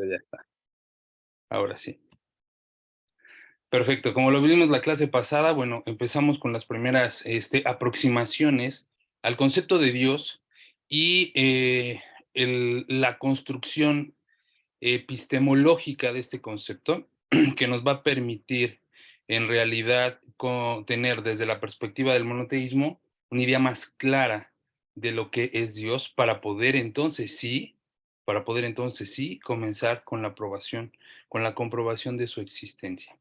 Perfecto, ya está. Ahora sí. Perfecto. Como lo vimos la clase pasada, bueno, empezamos con las primeras aproximaciones al concepto de Dios y la construcción epistemológica de este concepto que nos va a permitir en realidad tener desde la perspectiva del monoteísmo una idea más clara de lo que es Dios para poder entonces sí comenzar con la aprobación, con la comprobación de su existencia.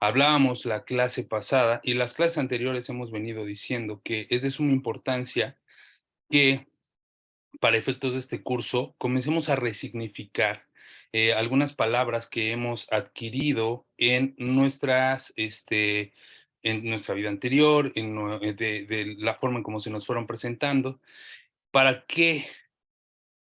Hablábamos la clase pasada y las clases anteriores hemos venido diciendo que es de suma importancia que para efectos de este curso, comencemos a resignificar algunas palabras que hemos adquirido en nuestra vida anterior, de la forma en cómo se nos fueron presentando. ¿Para qué?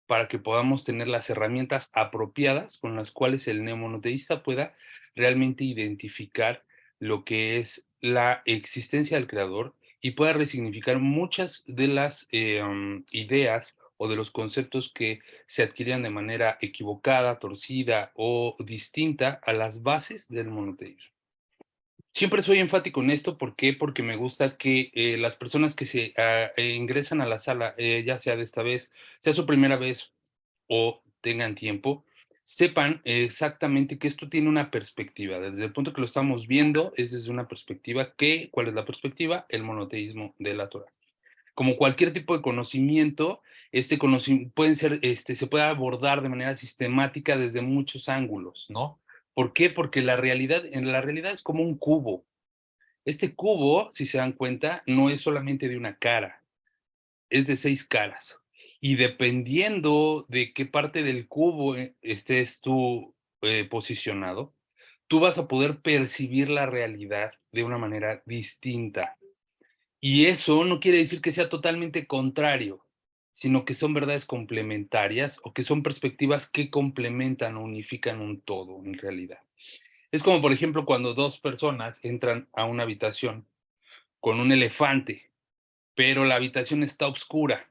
Para que podamos tener las herramientas apropiadas con las cuales el neomonoteísta pueda realmente identificar lo que es la existencia del creador y pueda resignificar muchas de las ideas o de los conceptos que se adquirían de manera equivocada, torcida o distinta a las bases del monoteísmo. Siempre soy enfático en esto, ¿por qué? Porque me gusta que las personas que ingresan a la sala, ya sea de esta vez, sea su primera vez o tengan tiempo, sepan exactamente que esto tiene una perspectiva. Desde el punto que lo estamos viendo, es desde una perspectiva que, ¿cuál es la perspectiva? El monoteísmo de la Torah. Como cualquier tipo de conocimiento, este conocimiento se puede abordar de manera sistemática desde muchos ángulos, ¿no? ¿Por qué? Porque en la realidad es como un cubo. Este cubo, si se dan cuenta, no es solamente de una cara, es de 6 caras. Y dependiendo de qué parte del cubo estés tú posicionado, tú vas a poder percibir la realidad de una manera distinta. Y eso no quiere decir que sea totalmente contrario, sino que son verdades complementarias o que son perspectivas que complementan o unifican un todo en realidad. Es como, por ejemplo, cuando dos personas entran a una habitación con un elefante, pero la habitación está oscura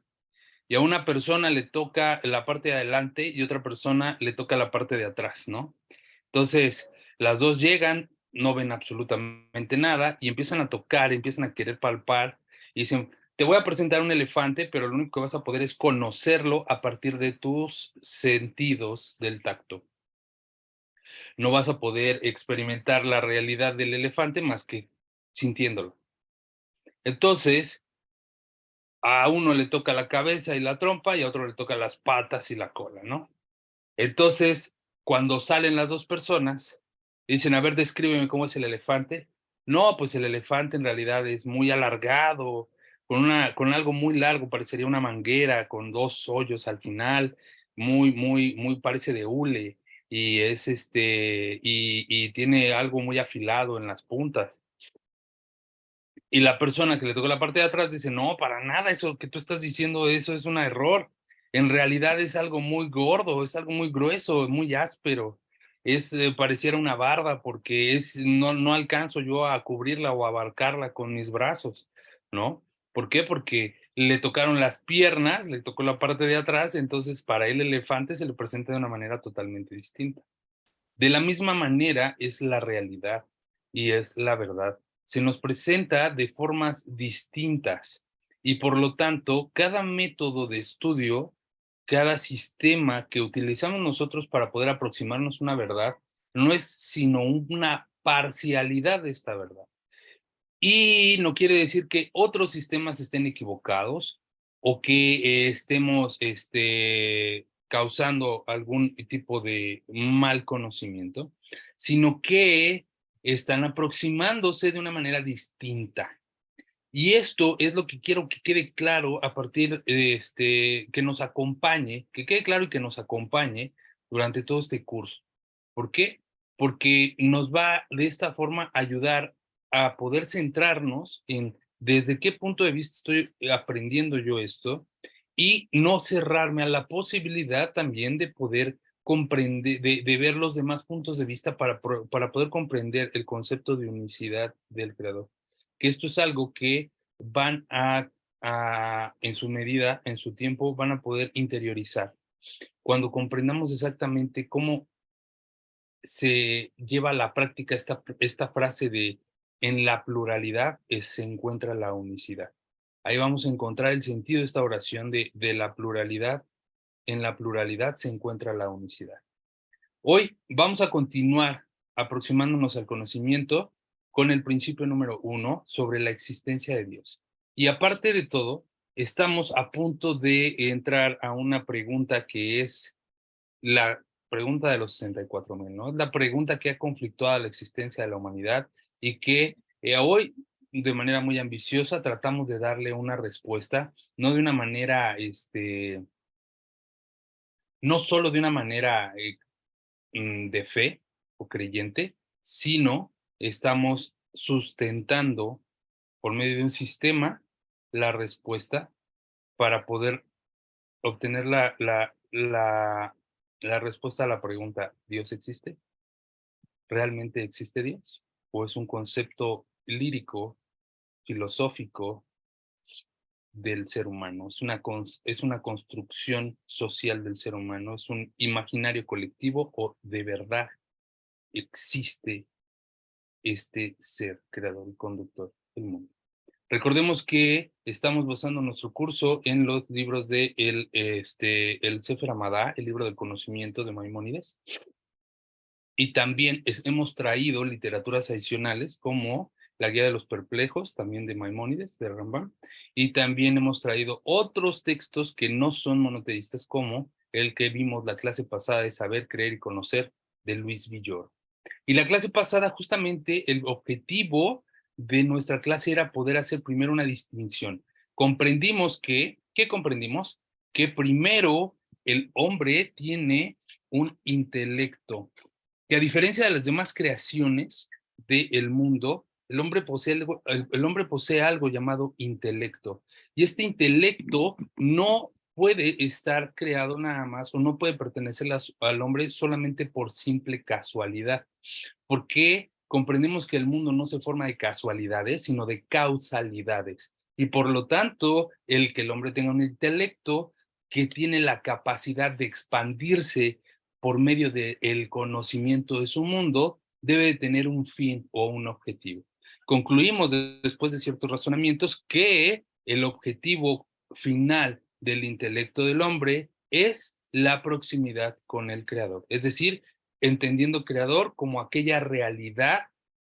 y a una persona le toca la parte de adelante y otra persona le toca la parte de atrás, ¿no? Entonces, las dos llegan, no ven absolutamente nada y empiezan a tocar, empiezan a querer palpar y dicen, te voy a presentar un elefante, pero lo único que vas a poder es conocerlo a partir de tus sentidos del tacto. No vas a poder experimentar la realidad del elefante más que sintiéndolo. Entonces, a uno le toca la cabeza y la trompa y a otro le toca las patas y la cola, ¿no? Entonces, cuando salen las dos personas, dicen, a ver, descríbeme cómo es el elefante. No, pues el elefante en realidad es muy alargado, con algo muy largo, parecería una manguera, con dos hoyos al final, muy parece de hule, y tiene algo muy afilado en las puntas. Y la persona que le tocó la parte de atrás dice, no, para nada, eso que tú estás diciendo, eso es un error. En realidad es algo muy gordo, es algo muy grueso, muy áspero. Pareciera una barda porque no alcanzo yo a cubrirla o a abarcarla con mis brazos, ¿no? ¿Por qué? Porque le tocaron las piernas, le tocó la parte de atrás, entonces para el elefante se le presenta de una manera totalmente distinta. De la misma manera es la realidad y es la verdad. Se nos presenta de formas distintas y por lo tanto, cada método de estudio, cada sistema que utilizamos nosotros para poder aproximarnos a una verdad, no es sino una parcialidad de esta verdad. Y no quiere decir que otros sistemas estén equivocados o que estemos causando algún tipo de mal conocimiento, sino que están aproximándose de una manera distinta. Y esto es lo que quiero que quede claro a partir que nos acompañe, que quede claro y que nos acompañe durante todo este curso. ¿Por qué? Porque nos va de esta forma a ayudar a poder centrarnos en desde qué punto de vista estoy aprendiendo yo esto y no cerrarme a la posibilidad también de poder comprender, de ver los demás puntos de vista para poder comprender el concepto de unicidad del creador. Que esto es algo que van en su medida, en su tiempo, van a poder interiorizar. Cuando comprendamos exactamente cómo se lleva a la práctica esta frase de en la pluralidad se encuentra la unicidad. Ahí vamos a encontrar el sentido de esta oración de la pluralidad. En la pluralidad se encuentra la unicidad. Hoy vamos a continuar aproximándonos al conocimiento con el principio número 1 sobre la existencia de Dios. Y aparte de todo, estamos a punto de entrar a una pregunta que es la pregunta de los 64,000, ¿no? Es la pregunta que ha conflictuado la existencia de la humanidad y que hoy, de manera muy ambiciosa, tratamos de darle una respuesta, no de una manera, no solo de una manera de fe o creyente, sino estamos sustentando por medio de un sistema la respuesta para poder obtener la respuesta a la pregunta, ¿Dios existe? ¿Realmente existe Dios? ¿O es un concepto lírico, filosófico del ser humano? Es una construcción social del ser humano, es un imaginario colectivo o de verdad existe este ser creador y conductor del mundo. Recordemos que estamos basando nuestro curso en los libros de el Sefer Hamadá, el libro del conocimiento de Maimónides, y también hemos traído literaturas adicionales como la Guía de los Perplejos, también de Maimónides, de Rambam, y también hemos traído otros textos que no son monoteístas como el que vimos la clase pasada de Saber, Creer y Conocer de Luis Villoro. Y la clase pasada, justamente, el objetivo de nuestra clase era poder hacer primero una distinción. Comprendimos ¿qué comprendimos? Que primero el hombre tiene un intelecto, que a diferencia de las demás creaciones del mundo, el hombre posee algo llamado intelecto. Y este intelecto no puede estar creado nada más o no puede pertenecer al hombre solamente por simple casualidad, porque comprendemos que el mundo no se forma de casualidades, sino de causalidades. Y por lo tanto, el que el hombre tenga un intelecto que tiene la capacidad de expandirse por medio del conocimiento de su mundo, debe de tener un fin o un objetivo. Concluimos después de ciertos razonamientos que el objetivo final del intelecto del hombre es la proximidad con el creador, es decir, entendiendo creador como aquella realidad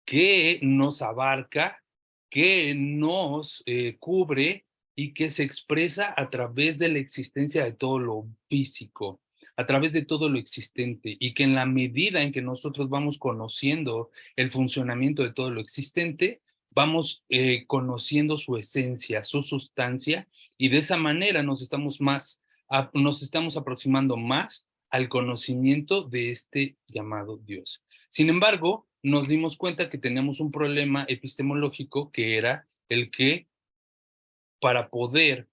que nos abarca, que nos cubre y que se expresa a través de la existencia de todo lo físico, a través de todo lo existente, y que en la medida en que nosotros vamos conociendo el funcionamiento de todo lo existente, vamos conociendo su esencia, su sustancia, y de esa manera nos estamos aproximando más al conocimiento de este llamado Dios. Sin embargo, nos dimos cuenta que tenemos un problema epistemológico, que era el que para poder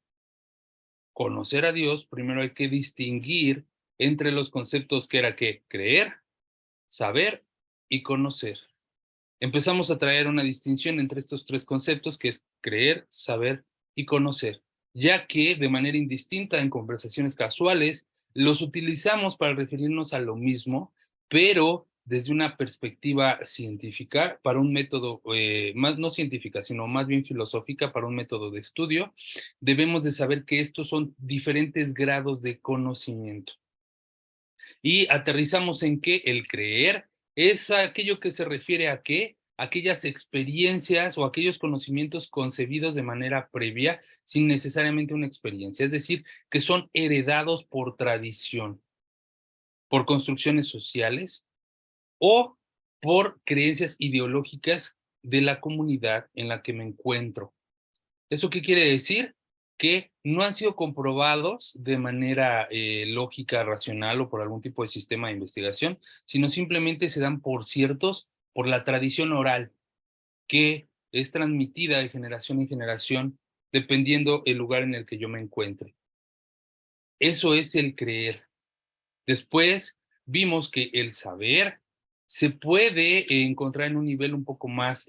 conocer a Dios, primero hay que distinguir entre los conceptos que era que creer, saber y conocer. Empezamos a traer una distinción entre estos tres conceptos, que es creer, saber y conocer, ya que de manera indistinta en conversaciones casuales los utilizamos para referirnos a lo mismo, pero desde una perspectiva científica, para un método, más no científica, sino más bien filosófica, para un método de estudio, debemos de saber que estos son diferentes grados de conocimiento. Y aterrizamos en que el creer es aquello que se refiere a qué, aquellas experiencias o aquellos conocimientos concebidos de manera previa sin necesariamente una experiencia, es decir, que son heredados por tradición, por construcciones sociales o por creencias ideológicas de la comunidad en la que me encuentro. ¿Eso qué quiere decir? Que no han sido comprobados de manera lógica, racional o por algún tipo de sistema de investigación, sino simplemente se dan por ciertos por la tradición oral, que es transmitida de generación en generación dependiendo el lugar en el que yo me encuentre. Eso es el creer. Después vimos que el saber se puede encontrar en un nivel un poco más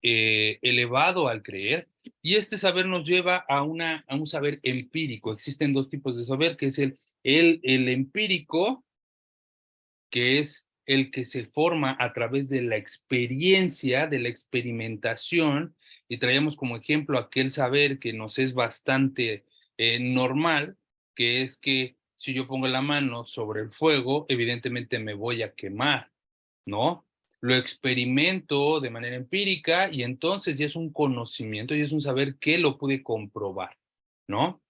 elevado al creer, y este saber nos lleva a un saber empírico. Existen dos tipos de saber, que es el empírico que es el que se forma a través de la experiencia, de la experimentación, y traíamos como ejemplo aquel saber que nos es bastante normal, que es que si yo pongo la mano sobre el fuego, evidentemente me voy a quemar, ¿no? Lo experimento de manera empírica y entonces ya es un conocimiento y es un saber que lo pude comprobar, ¿no?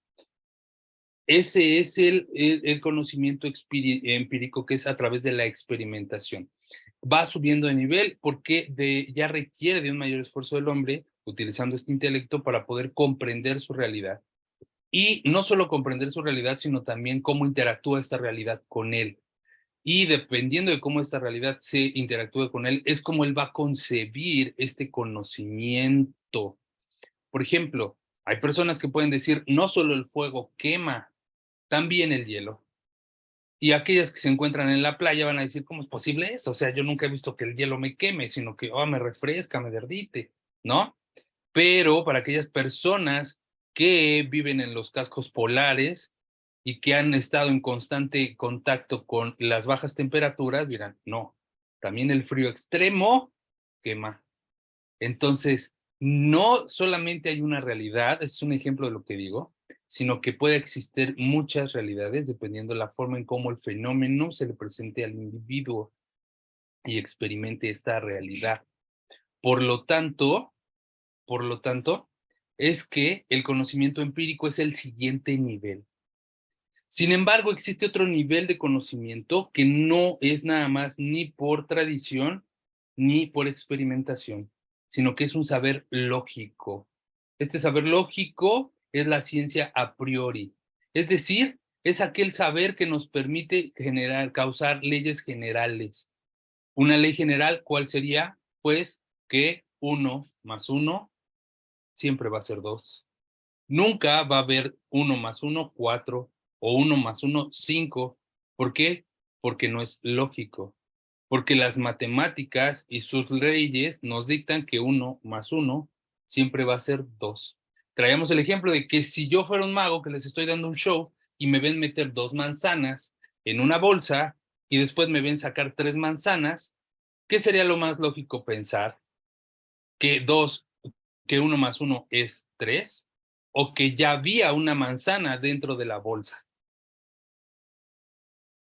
Ese es el conocimiento empírico que es a través de la experimentación. Va subiendo de nivel porque ya requiere de un mayor esfuerzo del hombre utilizando este intelecto para poder comprender su realidad. Y no solo comprender su realidad, sino también cómo interactúa esta realidad con él. Y dependiendo de cómo esta realidad se interactúe con él, es como él va a concebir este conocimiento. Por ejemplo, hay personas que pueden decir, no solo el fuego quema, también el hielo. Y aquellas que se encuentran en la playa van a decir, ¿cómo es posible eso? O sea, yo nunca he visto que el hielo me queme, sino que me refresca, me derrite, ¿no? Pero para aquellas personas que viven en los cascos polares y que han estado en constante contacto con las bajas temperaturas, dirán, no, también el frío extremo quema. Entonces, no solamente hay una realidad, es un ejemplo de lo que digo, sino que puede existir muchas realidades dependiendo de la forma en cómo el fenómeno se le presente al individuo y experimente esta realidad. Por lo tanto, por lo tanto, es que el conocimiento empírico es el siguiente nivel. Sin embargo, existe otro nivel de conocimiento que no es nada más ni por tradición ni por experimentación, sino que es un saber lógico. Este saber lógico es la ciencia a priori, es decir, es aquel saber que nos permite causar leyes generales. Una ley general, ¿cuál sería? Pues que 1 más 1 siempre va a ser 2. Nunca va a haber 1 más 1, 4, o 1 más 1, 5. ¿Por qué? Porque no es lógico. Porque las matemáticas y sus leyes nos dictan que 1 más 1 siempre va a ser 2. Traíamos el ejemplo de que si yo fuera un mago que les estoy dando un show y me ven meter 2 manzanas en una bolsa y después me ven sacar 3 manzanas, ¿qué sería lo más lógico pensar? Que 1 más 1 es 3, o que ya había una manzana dentro de la bolsa.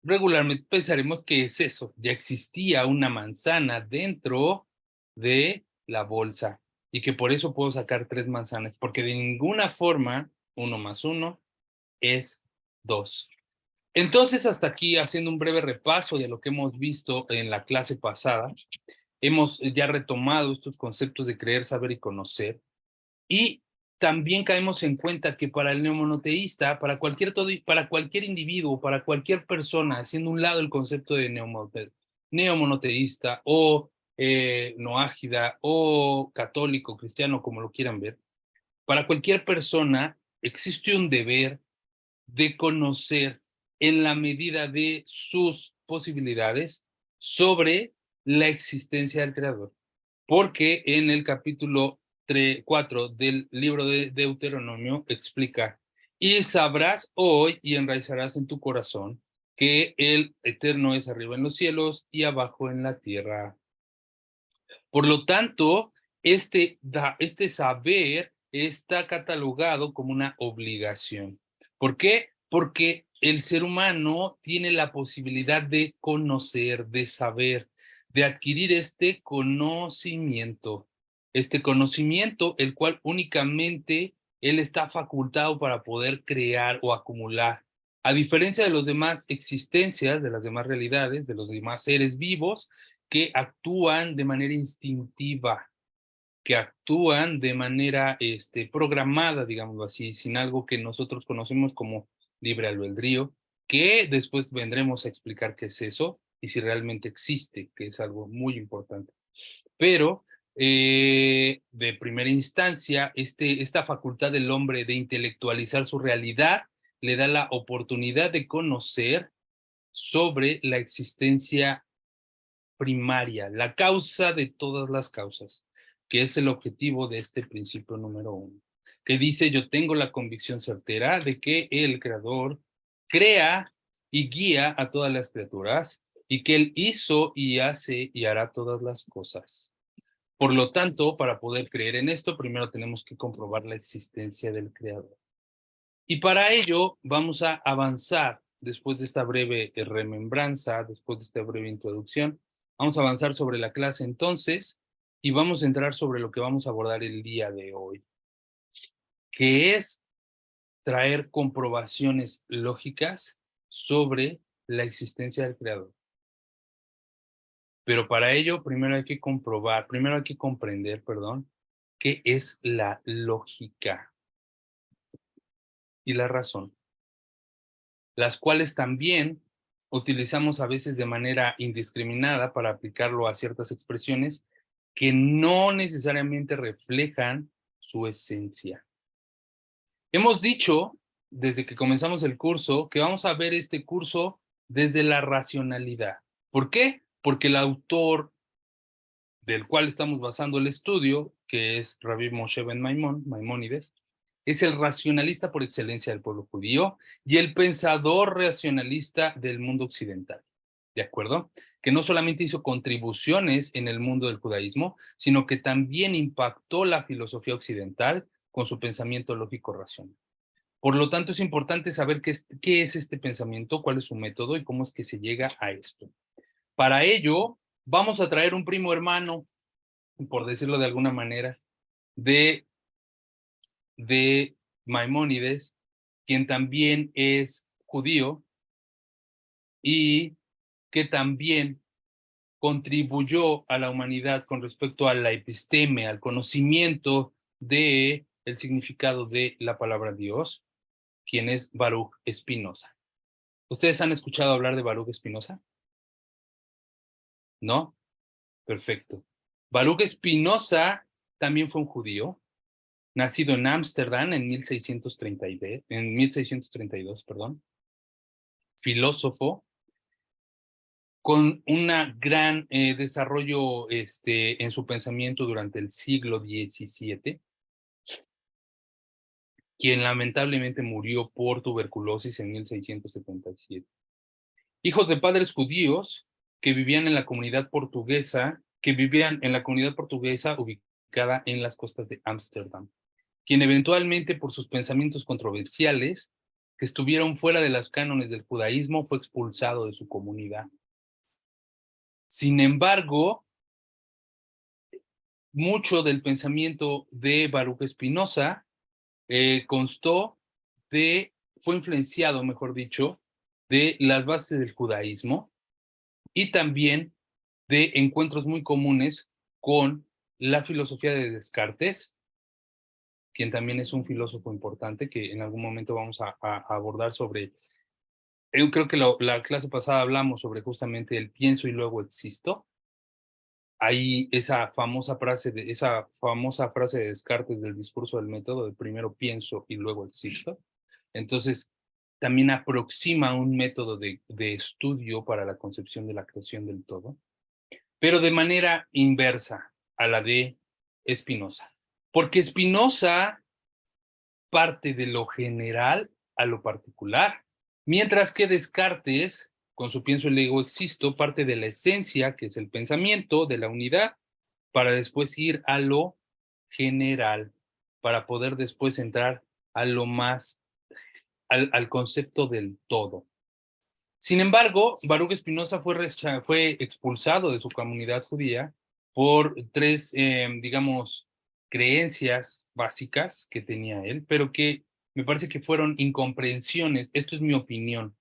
Regularmente pensaremos que es eso, ya existía una manzana dentro de la bolsa y que por eso puedo sacar 3 manzanas, porque de ninguna forma 1 más 1 es 2. Entonces, hasta aquí, haciendo un breve repaso de lo que hemos visto en la clase pasada, hemos ya retomado estos conceptos de creer, saber y conocer. Y también caemos en cuenta que para el neomonoteísta, para cualquier individuo, para cualquier persona, haciendo un lado el concepto de neomonoteísta o noágida o católico, cristiano, como lo quieran ver, para cualquier persona existe un deber de conocer en la medida de sus posibilidades sobre la existencia del Creador. Porque en el capítulo 4 del libro de Deuteronomio explica, y sabrás hoy y enraizarás en tu corazón que el Eterno es arriba en los cielos y abajo en la tierra. Por lo tanto, este saber está catalogado como una obligación. ¿Por qué? Porque el ser humano tiene la posibilidad de conocer, de saber, de adquirir este conocimiento, el cual únicamente él está facultado para poder crear o acumular. A diferencia de las demás existencias, de las demás realidades, de los demás seres vivos, que actúan de manera instintiva, que actúan de manera programada, digámoslo así, sin algo que nosotros conocemos como libre albedrío, que después vendremos a explicar qué es eso y si realmente existe, que es algo muy importante. Pero de primera instancia, esta facultad del hombre de intelectualizar su realidad le da la oportunidad de conocer sobre la existencia primaria, la causa de todas las causas, que es el objetivo de este principio número 1, que dice: yo tengo la convicción certera de que el Creador crea y guía a todas las criaturas y que Él hizo y hace y hará todas las cosas. Por lo tanto, para poder creer en esto, primero tenemos que comprobar la existencia del Creador. Y para ello vamos a avanzar, después de esta breve remembranza, después de esta breve introducción, vamos a avanzar sobre la clase entonces y vamos a entrar sobre lo que vamos a abordar el día de hoy, que es traer comprobaciones lógicas sobre la existencia del Creador. Pero para ello, primero hay que comprobar, primero hay que comprender, perdón, qué es la lógica y la razón, las cuales también utilizamos a veces de manera indiscriminada para aplicarlo a ciertas expresiones que no necesariamente reflejan su esencia. Hemos dicho, desde que comenzamos el curso, que vamos a ver este curso desde la racionalidad. ¿Por qué? Porque el autor del cual estamos basando el estudio, que es Rabbi Moshe ben Maimónides, es el racionalista por excelencia del pueblo judío y el pensador racionalista del mundo occidental. ¿De acuerdo? Que no solamente hizo contribuciones en el mundo del judaísmo, sino que también impactó la filosofía occidental con su pensamiento lógico racional. Por lo tanto, es importante saber qué es este pensamiento, cuál es su método y cómo es que se llega a esto. Para ello, vamos a traer un primo hermano, por decirlo de alguna manera, de, de Maimónides, quien también es judío y que también contribuyó a la humanidad con respecto a la episteme, al conocimiento de el significado de la palabra Dios, quien es Baruch Spinoza. ¿Ustedes han escuchado hablar de Baruch Spinoza? ¿No? Perfecto. Baruch Spinoza también fue un judío, nacido en Ámsterdam en 1632, perdón, filósofo con un gran desarrollo en su pensamiento durante el siglo XVII, quien lamentablemente murió por tuberculosis en 1677. Hijos de padres judíos que vivían en la comunidad portuguesa, ubicada en las costas de Ámsterdam, quien eventualmente por sus pensamientos controversiales que estuvieron fuera de las cánones del judaísmo fue expulsado de su comunidad. Sin embargo, mucho del pensamiento de Baruch Spinoza fue influenciado, mejor dicho, de las bases del judaísmo y también de encuentros muy comunes con la filosofía de Descartes, quien también es un filósofo importante que en algún momento vamos a abordar sobre. Yo creo que la clase pasada hablamos sobre justamente el pienso y luego existo. Hay esa famosa frase de Descartes del discurso del método, de primero pienso y luego existo. Entonces, también aproxima un método de estudio para la concepción de la creación del todo, pero de manera inversa a la de Spinoza. Porque Spinoza parte de lo general a lo particular, mientras que Descartes, con su pienso y luego existo, parte de la esencia, que es el pensamiento, de la unidad, para después ir a lo general, para poder después entrar a lo más, al concepto del todo. Sin embargo, Baruch Spinoza fue expulsado de su comunidad judía por tres, digamos, creencias básicas que tenía él, pero que me parece que fueron incomprensiones, esto es mi opinión,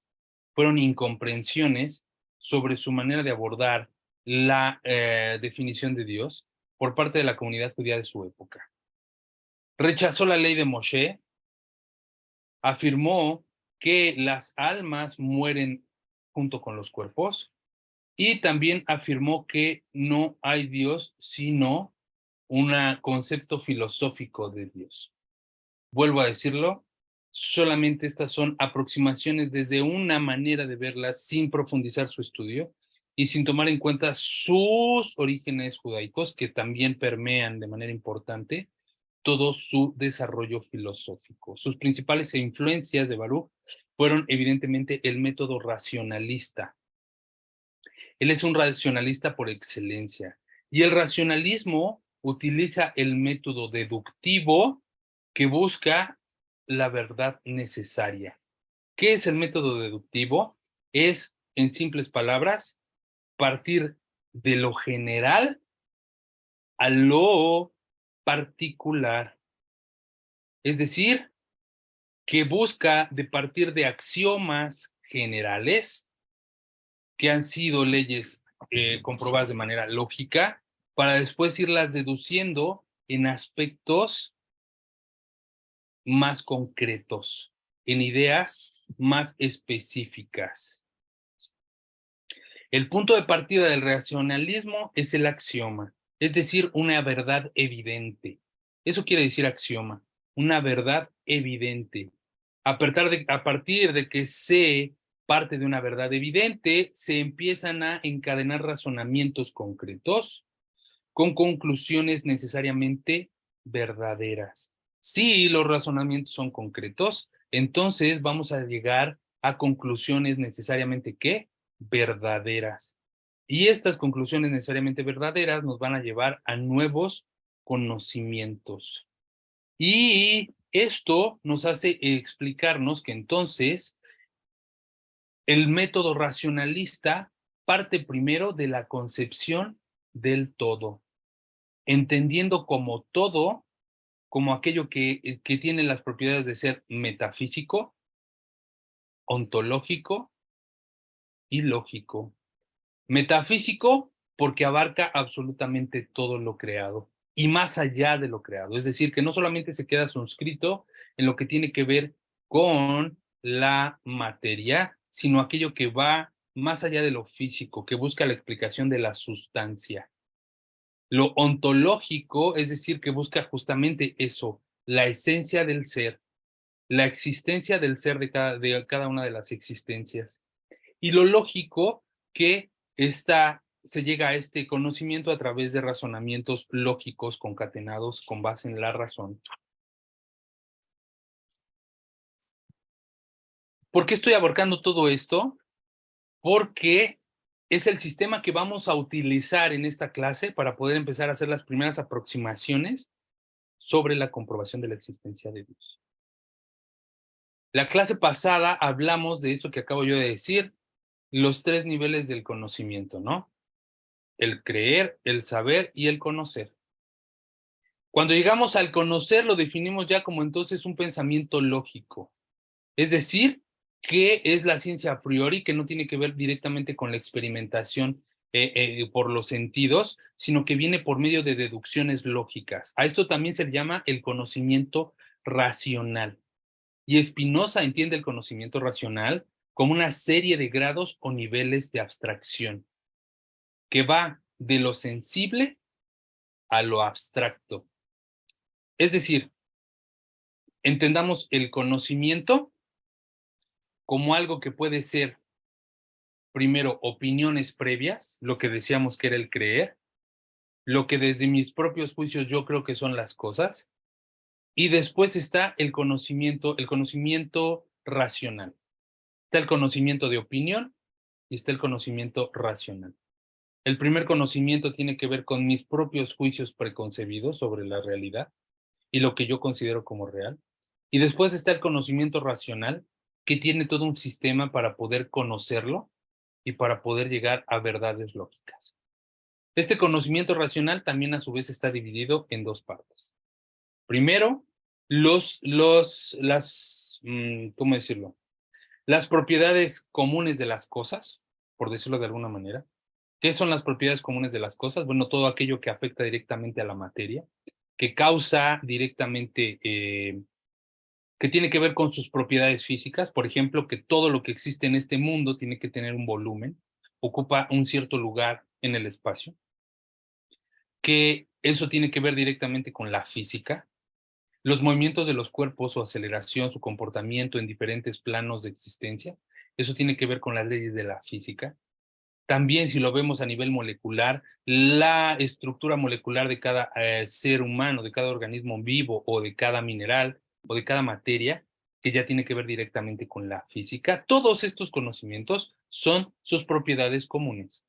fueron incomprensiones sobre su manera de abordar la definición de Dios por parte de la comunidad judía de su época. Rechazó la ley de Moshe, afirmó que las almas mueren junto con los cuerpos y también afirmó que no hay Dios sino un concepto filosófico de Dios. Vuelvo a decirlo, solamente estas son aproximaciones desde una manera de verlas sin profundizar su estudio y sin tomar en cuenta sus orígenes judaicos que también permean de manera importante todo su desarrollo filosófico. Sus principales influencias de Baruch fueron evidentemente el método racionalista, Él es un racionalista por excelencia. Y el racionalismo utiliza el método deductivo que busca la verdad necesaria. ¿Qué es el método deductivo? Es, en simples palabras, partir de lo general a lo particular. Es decir, que busca de partir de axiomas generales que han sido leyes comprobadas de manera lógica, para después irlas deduciendo en aspectos más concretos, en ideas más específicas. El punto de partida del racionalismo es el axioma, es decir, una verdad evidente. Eso quiere decir axioma, una verdad evidente. A partir de que se parte de una verdad evidente, se empiezan a encadenar razonamientos concretos con conclusiones necesariamente verdaderas. Si los razonamientos son concretos, entonces vamos a llegar a conclusiones necesariamente ¿qué? Verdaderas. Y estas conclusiones necesariamente verdaderas nos van a llevar a nuevos conocimientos. Y esto nos hace explicarnos que entonces el método racionalista parte primero de la concepción del todo, entendiendo como todo, como aquello que tiene las propiedades de ser metafísico, ontológico y lógico. Metafísico porque abarca absolutamente todo lo creado y más allá de lo creado. Es decir, que no solamente se queda suscrito en lo que tiene que ver con la materia, sino aquello que va más allá de lo físico, que busca la explicación de la sustancia. Lo ontológico, es decir, que busca justamente eso, la esencia del ser, la existencia del ser de cada una de las existencias. Y lo lógico, que se llega a este conocimiento a través de razonamientos lógicos concatenados con base en la razón. ¿Por qué estoy abarcando todo esto? Porque es el sistema que vamos a utilizar en esta clase para poder empezar a hacer las primeras aproximaciones sobre la comprobación de la existencia de Dios. La clase pasada hablamos de esto que acabo yo de decir, los 3 niveles del conocimiento, ¿no? El creer, el saber y el conocer. Cuando llegamos al conocer, lo definimos ya como entonces un pensamiento lógico. Es decir, que es la ciencia a priori, que no tiene que ver directamente con la experimentación por los sentidos, sino que viene por medio de deducciones lógicas. A esto también se le llama el conocimiento racional. Y Spinoza entiende el conocimiento racional como una serie de grados o niveles de abstracción, que va de lo sensible a lo abstracto. Es decir, entendamos el conocimiento como algo que puede ser, primero, opiniones previas, lo que decíamos que era el creer, lo que desde mis propios juicios yo creo que son las cosas, y después está el conocimiento racional. Está el conocimiento de opinión y está el conocimiento racional. El primer conocimiento tiene que ver con mis propios juicios preconcebidos sobre la realidad y lo que yo considero como real. Y después está el conocimiento racional, que tiene todo un sistema para poder conocerlo y para poder llegar a verdades lógicas. Este conocimiento racional también a su vez está dividido en 2 partes. Primero, ¿cómo decirlo? Las propiedades comunes de las cosas, por decirlo de alguna manera. ¿Qué son las propiedades comunes de las cosas? Bueno, todo aquello que afecta directamente a la materia, que causa directamente, que tiene que ver con sus propiedades físicas. Por ejemplo, que todo lo que existe en este mundo tiene que tener un volumen, ocupa un cierto lugar en el espacio, que eso tiene que ver directamente con la física, los movimientos de los cuerpos, su aceleración, su comportamiento en diferentes planos de existencia, eso tiene que ver con las leyes de la física. También, si lo vemos a nivel molecular, la estructura molecular de cada ser humano, de cada organismo vivo o de cada mineral o de cada materia, que ya tiene que ver directamente con la física. Todos estos conocimientos son sus propiedades comunes.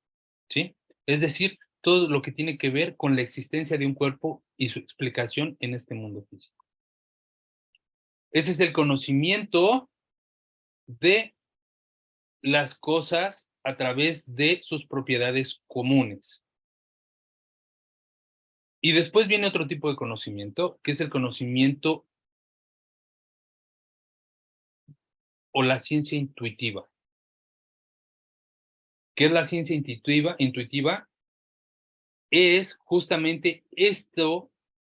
¿sí? Es decir, todo lo que tiene que ver con la existencia de un cuerpo y su explicación en este mundo físico. Ese es el conocimiento de las cosas a través de sus propiedades comunes. Y después viene otro tipo de conocimiento, que es el conocimiento o la ciencia intuitiva. ¿Qué es la ciencia intuitiva? Intuitiva es justamente esto,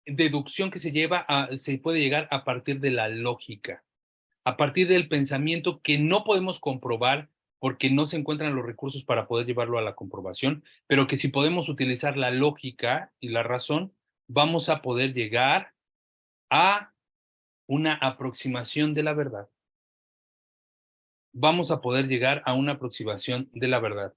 deducción que se puede llegar a partir de la lógica, a partir del pensamiento que no podemos comprobar porque no se encuentran los recursos para poder llevarlo a la comprobación, pero que si podemos utilizar la lógica y la razón, vamos a poder llegar a una aproximación de la verdad. Vamos a poder llegar a una aproximación de la verdad.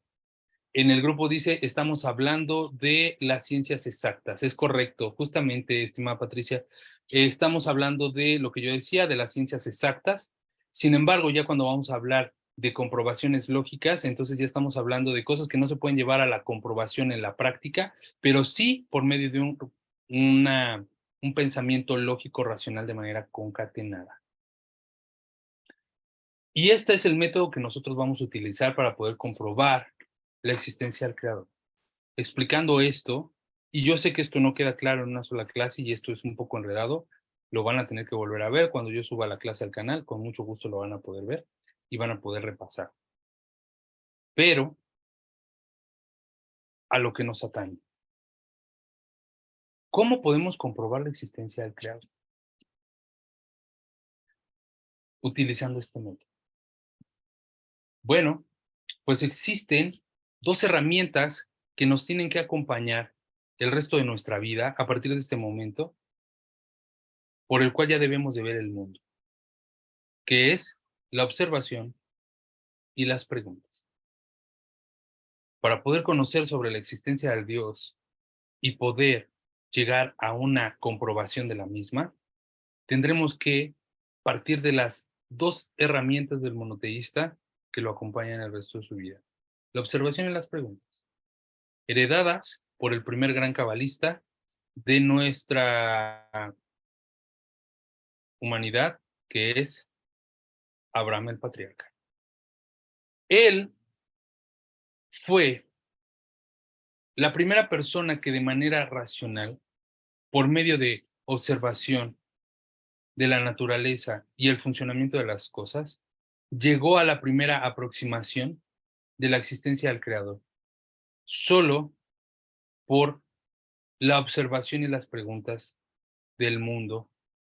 En el grupo dice, estamos hablando de las ciencias exactas. Es correcto, justamente, estimada Patricia, estamos hablando de lo que yo decía, de las ciencias exactas. Sin embargo, ya cuando vamos a hablar de comprobaciones lógicas, entonces ya estamos hablando de cosas que no se pueden llevar a la comprobación en la práctica, pero sí por medio de una, un pensamiento lógico racional de manera concatenada. Y este es el método que nosotros vamos a utilizar para poder comprobar la existencia del creador. Explicando esto, y yo sé que esto no queda claro en una sola clase y esto es un poco enredado, lo van a tener que volver a ver cuando yo suba la clase al canal, con mucho gusto lo van a poder ver y van a poder repasar. Pero a lo que nos atañe, ¿cómo podemos comprobar la existencia del creador? Utilizando este método. Bueno, pues existen dos herramientas que nos tienen que acompañar el resto de nuestra vida a partir de este momento, por el cual ya debemos de ver el mundo, que es la observación y las preguntas. Para poder conocer sobre la existencia del Dios y poder llegar a una comprobación de la misma, tendremos que partir de las dos herramientas del monoteísta que lo acompañan el resto de su vida. La observación y las preguntas, heredadas por el primer gran cabalista de nuestra humanidad, que es Abraham el patriarca. Él fue la primera persona que de manera racional, por medio de observación de la naturaleza y el funcionamiento de las cosas, llegó a la primera aproximación de la existencia del creador, solo por la observación y las preguntas del mundo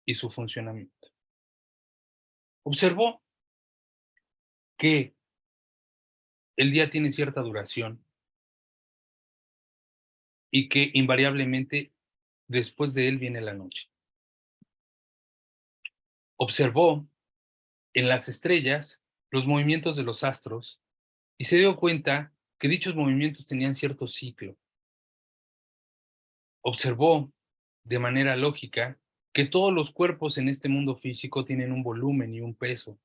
y su funcionamiento. Observó que el día tiene cierta duración y que invariablemente después de él viene la noche. Observó en las estrellas los movimientos de los astros y se dio cuenta que dichos movimientos tenían cierto ciclo. Observó de manera lógica que todos los cuerpos en este mundo físico tienen un volumen y un peso,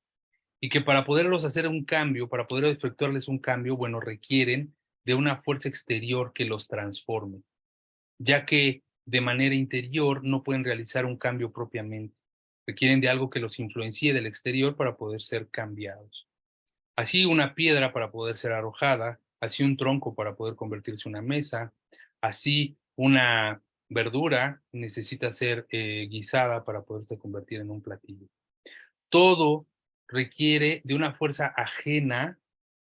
y que para poderlos hacer un cambio, para poder efectuarles un cambio, bueno, requieren de una fuerza exterior que los transforme, ya que de manera interior no pueden realizar un cambio propiamente. Requieren de algo que los influencie del exterior para poder ser cambiados. Así una piedra para poder ser arrojada, así un tronco para poder convertirse en una mesa, así una verdura necesita ser guisada para poderse convertir en un platillo. Todo requiere de una fuerza ajena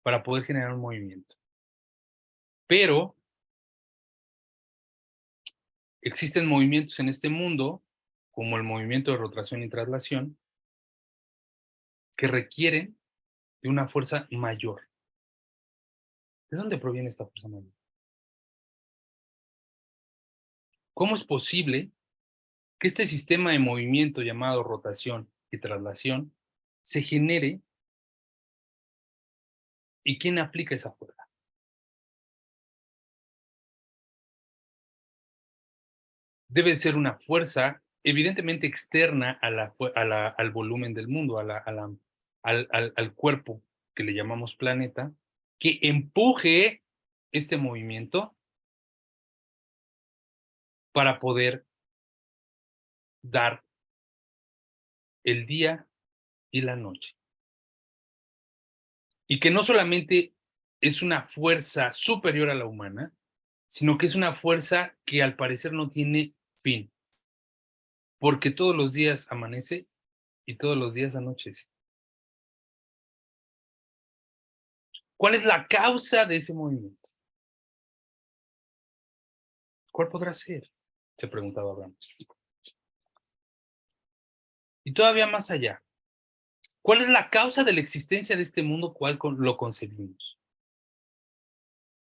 para poder generar un movimiento. Pero existen movimientos en este mundo, como el movimiento de rotación y traslación, que requieren de una fuerza mayor. ¿De dónde proviene esta fuerza mayor? ¿Cómo es posible que este sistema de movimiento llamado rotación y traslación se genere y quién aplica esa fuerza? Debe ser una fuerza evidentemente externa al volumen del mundo, al cuerpo que le llamamos planeta, que empuje este movimiento para poder dar el día y la noche. Y que no solamente es una fuerza superior a la humana, sino que es una fuerza que al parecer no tiene fin, porque todos los días amanece y todos los días anochece. ¿Cuál es la causa de ese movimiento? ¿Cuál podrá ser? Se preguntaba Abraham. Y todavía más allá, ¿cuál es la causa de la existencia de este mundo cual lo concebimos?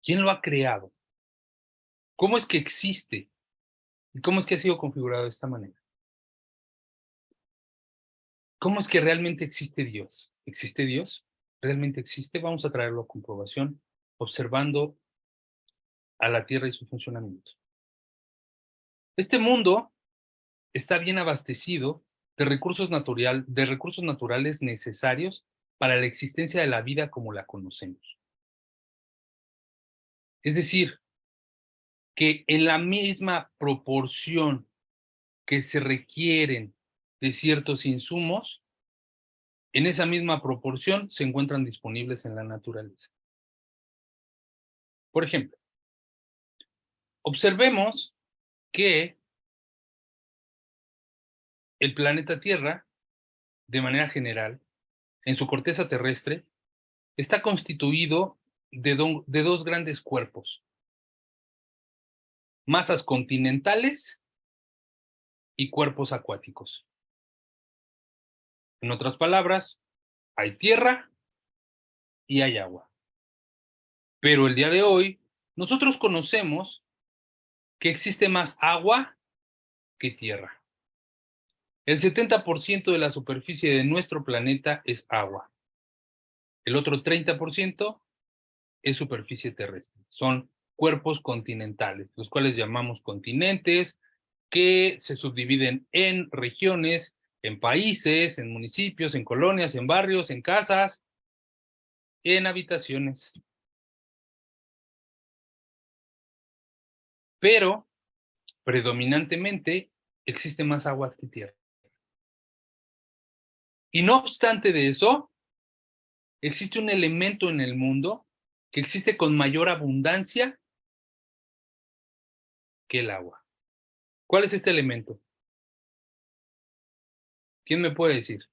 ¿Quién lo ha creado? ¿Cómo es que existe? ¿Y cómo es que ha sido configurado de esta manera? ¿Cómo es que realmente existe Dios? ¿Existe Dios? ¿Realmente existe? Vamos a traerlo a comprobación observando a la Tierra y su funcionamiento. Este mundo está bien abastecido de recursos naturales necesarios para la existencia de la vida como la conocemos. Es decir, que en la misma proporción que se requieren de ciertos insumos, en esa misma proporción se encuentran disponibles en la naturaleza. Por ejemplo, observemos que el planeta Tierra, de manera general, en su corteza terrestre, está constituido de dos grandes cuerpos: masas continentales y cuerpos acuáticos. En otras palabras, hay tierra y hay agua. Pero el día de hoy, nosotros conocemos que existe más agua que tierra. El 70% de la superficie de nuestro planeta es agua. El otro 30% es superficie terrestre. Son cuerpos continentales, los cuales llamamos continentes, que se subdividen en regiones, en países, en municipios, en colonias, en barrios, en casas, en habitaciones. Pero predominantemente existe más agua que tierra. Y no obstante de eso, existe un elemento en el mundo que existe con mayor abundancia que el agua. ¿Cuál es este elemento? ¿Quién me puede decir?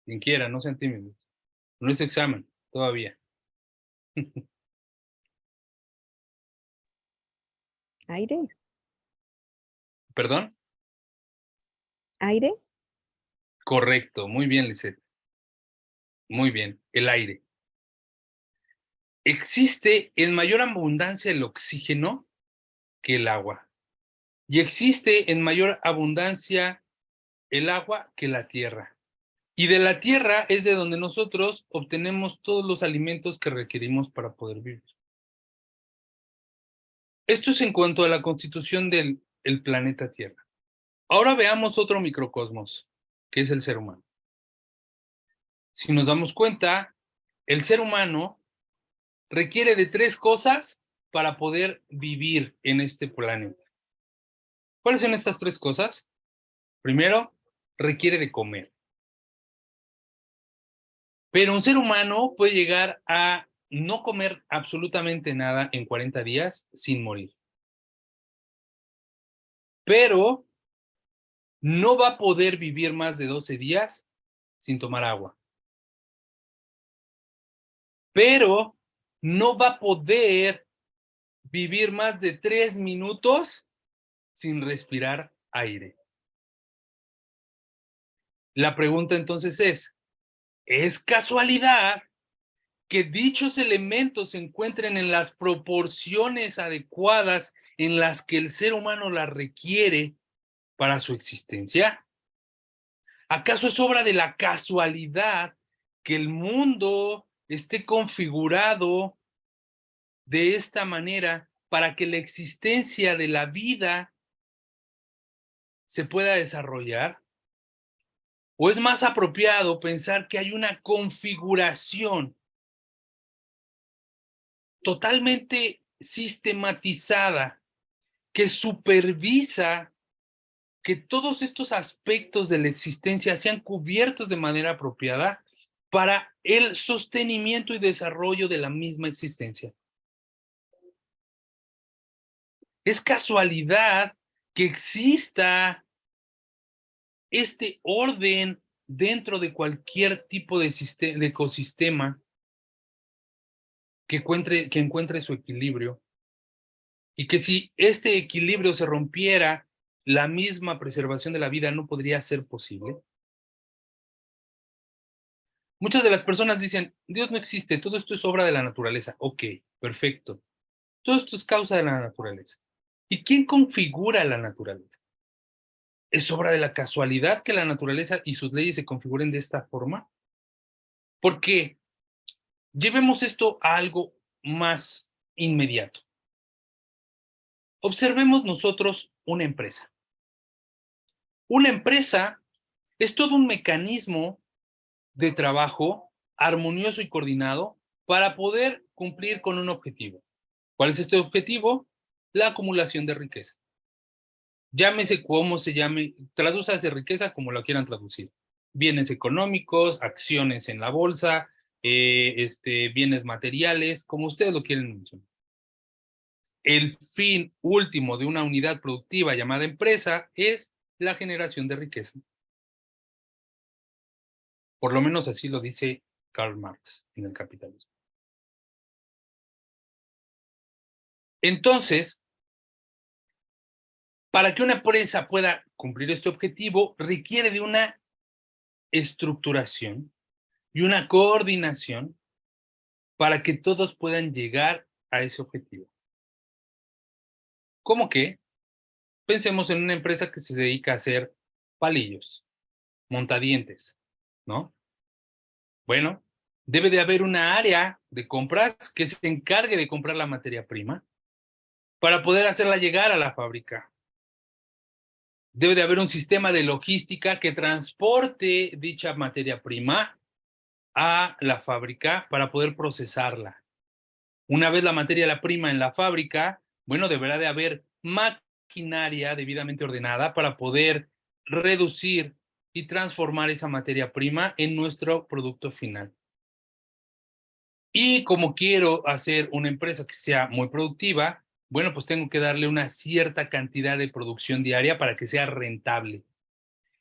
Quien quiera, no sean tímidos. No es examen, todavía. Aire, ¿Perdón? aire, Correcto, muy bien, Lisette. Muy bien, el aire. Existe en mayor abundancia el oxígeno que el agua. Y existe en mayor abundancia el agua que la tierra. Y de la tierra es de donde nosotros obtenemos todos los alimentos que requerimos para poder vivir. Esto es en cuanto a la constitución del planeta Tierra. Ahora veamos otro microcosmos, que es el ser humano. Si nos damos cuenta, el ser humano requiere de tres cosas para poder vivir en este planeta. ¿Cuáles son estas tres cosas? Primero, requiere de comer. Pero un ser humano puede llegar a no comer absolutamente nada en 40 días sin morir. Pero no va a poder vivir más de 12 días sin tomar agua. Pero no va a poder vivir más de 3 minutos sin respirar aire. La pregunta entonces ¿es casualidad que dichos elementos se encuentren en las proporciones adecuadas en las que el ser humano las requiere para su existencia? ¿Acaso es obra de la casualidad que el mundo esté configurado de esta manera para que la existencia de la vida se pueda desarrollar? ¿O es más apropiado pensar que hay una configuración totalmente sistematizada, que supervisa que todos estos aspectos de la existencia sean cubiertos de manera apropiada para el sostenimiento y desarrollo de la misma existencia. Es casualidad que exista este orden dentro de cualquier tipo de ecosistema que encuentre su equilibrio, y que si este equilibrio se rompiera, la misma preservación de la vida no podría ser posible. Muchas de las personas dicen, Dios no existe, todo esto es obra de la naturaleza. Ok, perfecto. Todo esto es causa de la naturaleza. ¿Y quién configura la naturaleza? ¿Es obra de la casualidad que la naturaleza y sus leyes se configuren de esta forma? Porque llevemos esto a algo más inmediato. Observemos nosotros una empresa. Una empresa es todo un mecanismo de trabajo armonioso y coordinado para poder cumplir con un objetivo. ¿Cuál es este objetivo? La acumulación de riqueza. Llámese como se llame, tradúzase riqueza como la quieran traducir. Bienes económicos, acciones en la bolsa, bienes materiales, como ustedes lo quieren mencionar. El fin último de una unidad productiva llamada empresa es la generación de riqueza. Por lo menos así lo dice Karl Marx en el Capitalismo. Entonces, para que una empresa pueda cumplir este objetivo, requiere de una estructuración y una coordinación para que todos puedan llegar a ese objetivo. ¿Cómo que? Pensemos en una empresa que se dedica a hacer palillos, montadientes, ¿no? Bueno, debe de haber una área de compras que se encargue de comprar la materia prima para poder hacerla llegar a la fábrica. Debe de haber un sistema de logística que transporte dicha materia prima a la fábrica para poder procesarla. Una vez la materia prima en la fábrica, bueno, deberá de haber maquinaria debidamente ordenada para poder reducir y transformar esa materia prima en nuestro producto final. Y como quiero hacer una empresa que sea muy productiva, bueno, pues tengo que darle una cierta cantidad de producción diaria para que sea rentable.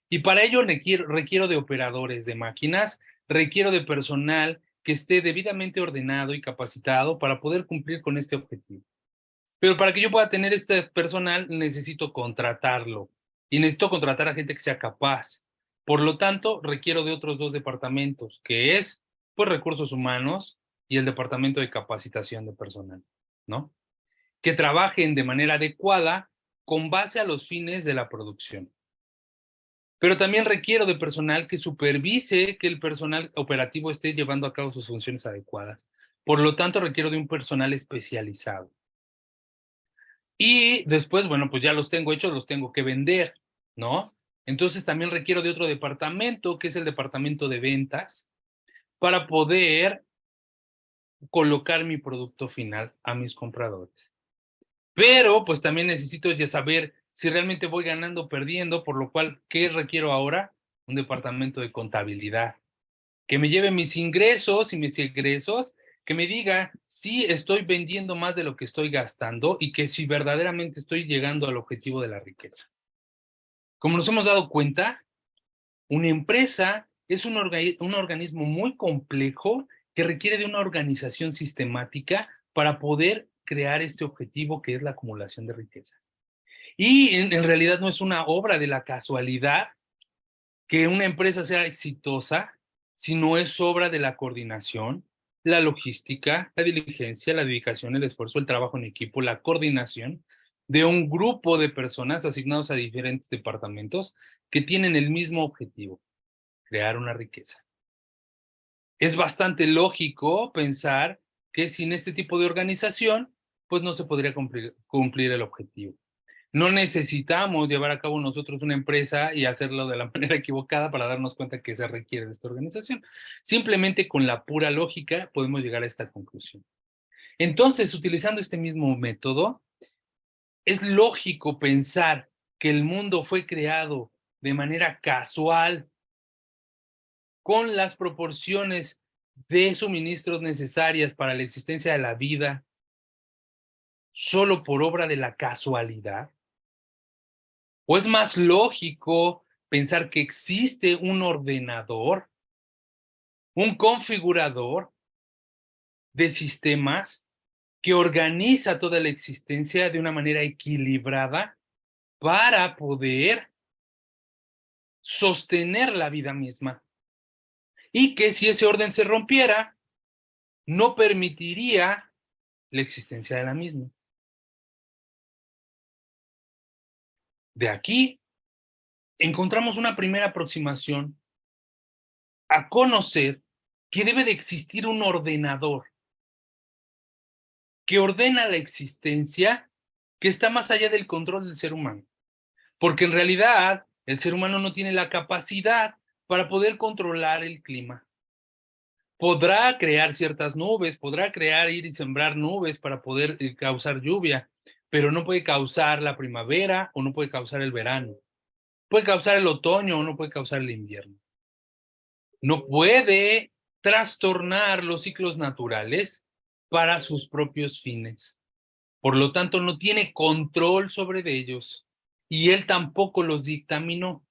Y para ello requiero de operadores de máquinas, requiero de personal que esté debidamente ordenado y capacitado para poder cumplir con este objetivo. Pero para que yo pueda tener este personal, necesito contratarlo y necesito contratar a gente que sea capaz. Por lo tanto, requiero de otros dos departamentos, que es, pues, recursos humanos y el departamento de capacitación de personal, ¿no? Que trabajen de manera adecuada con base a los fines de la producción. Pero también requiero de personal que supervise que el personal operativo esté llevando a cabo sus funciones adecuadas. Por lo tanto, requiero de un personal especializado. Y después, bueno, pues ya los tengo hechos, los tengo que vender, ¿no? Entonces también requiero de otro departamento, que es el departamento de ventas, para poder colocar mi producto final a mis compradores. Pero pues también necesito ya saber si realmente voy ganando o perdiendo, por lo cual, ¿qué requiero ahora? Un departamento de contabilidad que me lleve mis ingresos y mis egresos, que me diga si estoy vendiendo más de lo que estoy gastando y que si verdaderamente estoy llegando al objetivo de la riqueza. Como nos hemos dado cuenta, una empresa es un organismo muy complejo que requiere de una organización sistemática para poder crear este objetivo que es la acumulación de riqueza. Y en realidad no es una obra de la casualidad que una empresa sea exitosa si no es obra de la coordinación, la logística, la diligencia, la dedicación, el esfuerzo, el trabajo en equipo, la coordinación de un grupo de personas asignados a diferentes departamentos que tienen el mismo objetivo, crear una riqueza. Es bastante lógico pensar que sin este tipo de organización, pues no se podría cumplir el objetivo. No necesitamos llevar a cabo nosotros una empresa y hacerlo de la manera equivocada para darnos cuenta que se requiere de esta organización. Simplemente con la pura lógica podemos llegar a esta conclusión. Entonces, utilizando este mismo método, es lógico pensar que el mundo fue creado de manera casual, con las proporciones de suministros necesarias para la existencia de la vida, solo por obra de la casualidad. ¿O es más lógico pensar que existe un ordenador, un configurador de sistemas que organiza toda la existencia de una manera equilibrada para poder sostener la vida misma? Y que si ese orden se rompiera, no permitiría la existencia de la misma. De aquí encontramos una primera aproximación a conocer que debe de existir un ordenador que ordena la existencia, que está más allá del control del ser humano. Porque en realidad el ser humano no tiene la capacidad para poder controlar el clima. Podrá crear ciertas nubes, podrá crear, ir y sembrar nubes para poder causar lluvia, pero no puede causar la primavera o no puede causar el verano. Puede causar el otoño o no puede causar el invierno. No puede trastornar los ciclos naturales para sus propios fines. Por lo tanto, no tiene control sobre ellos y él tampoco los dictaminó,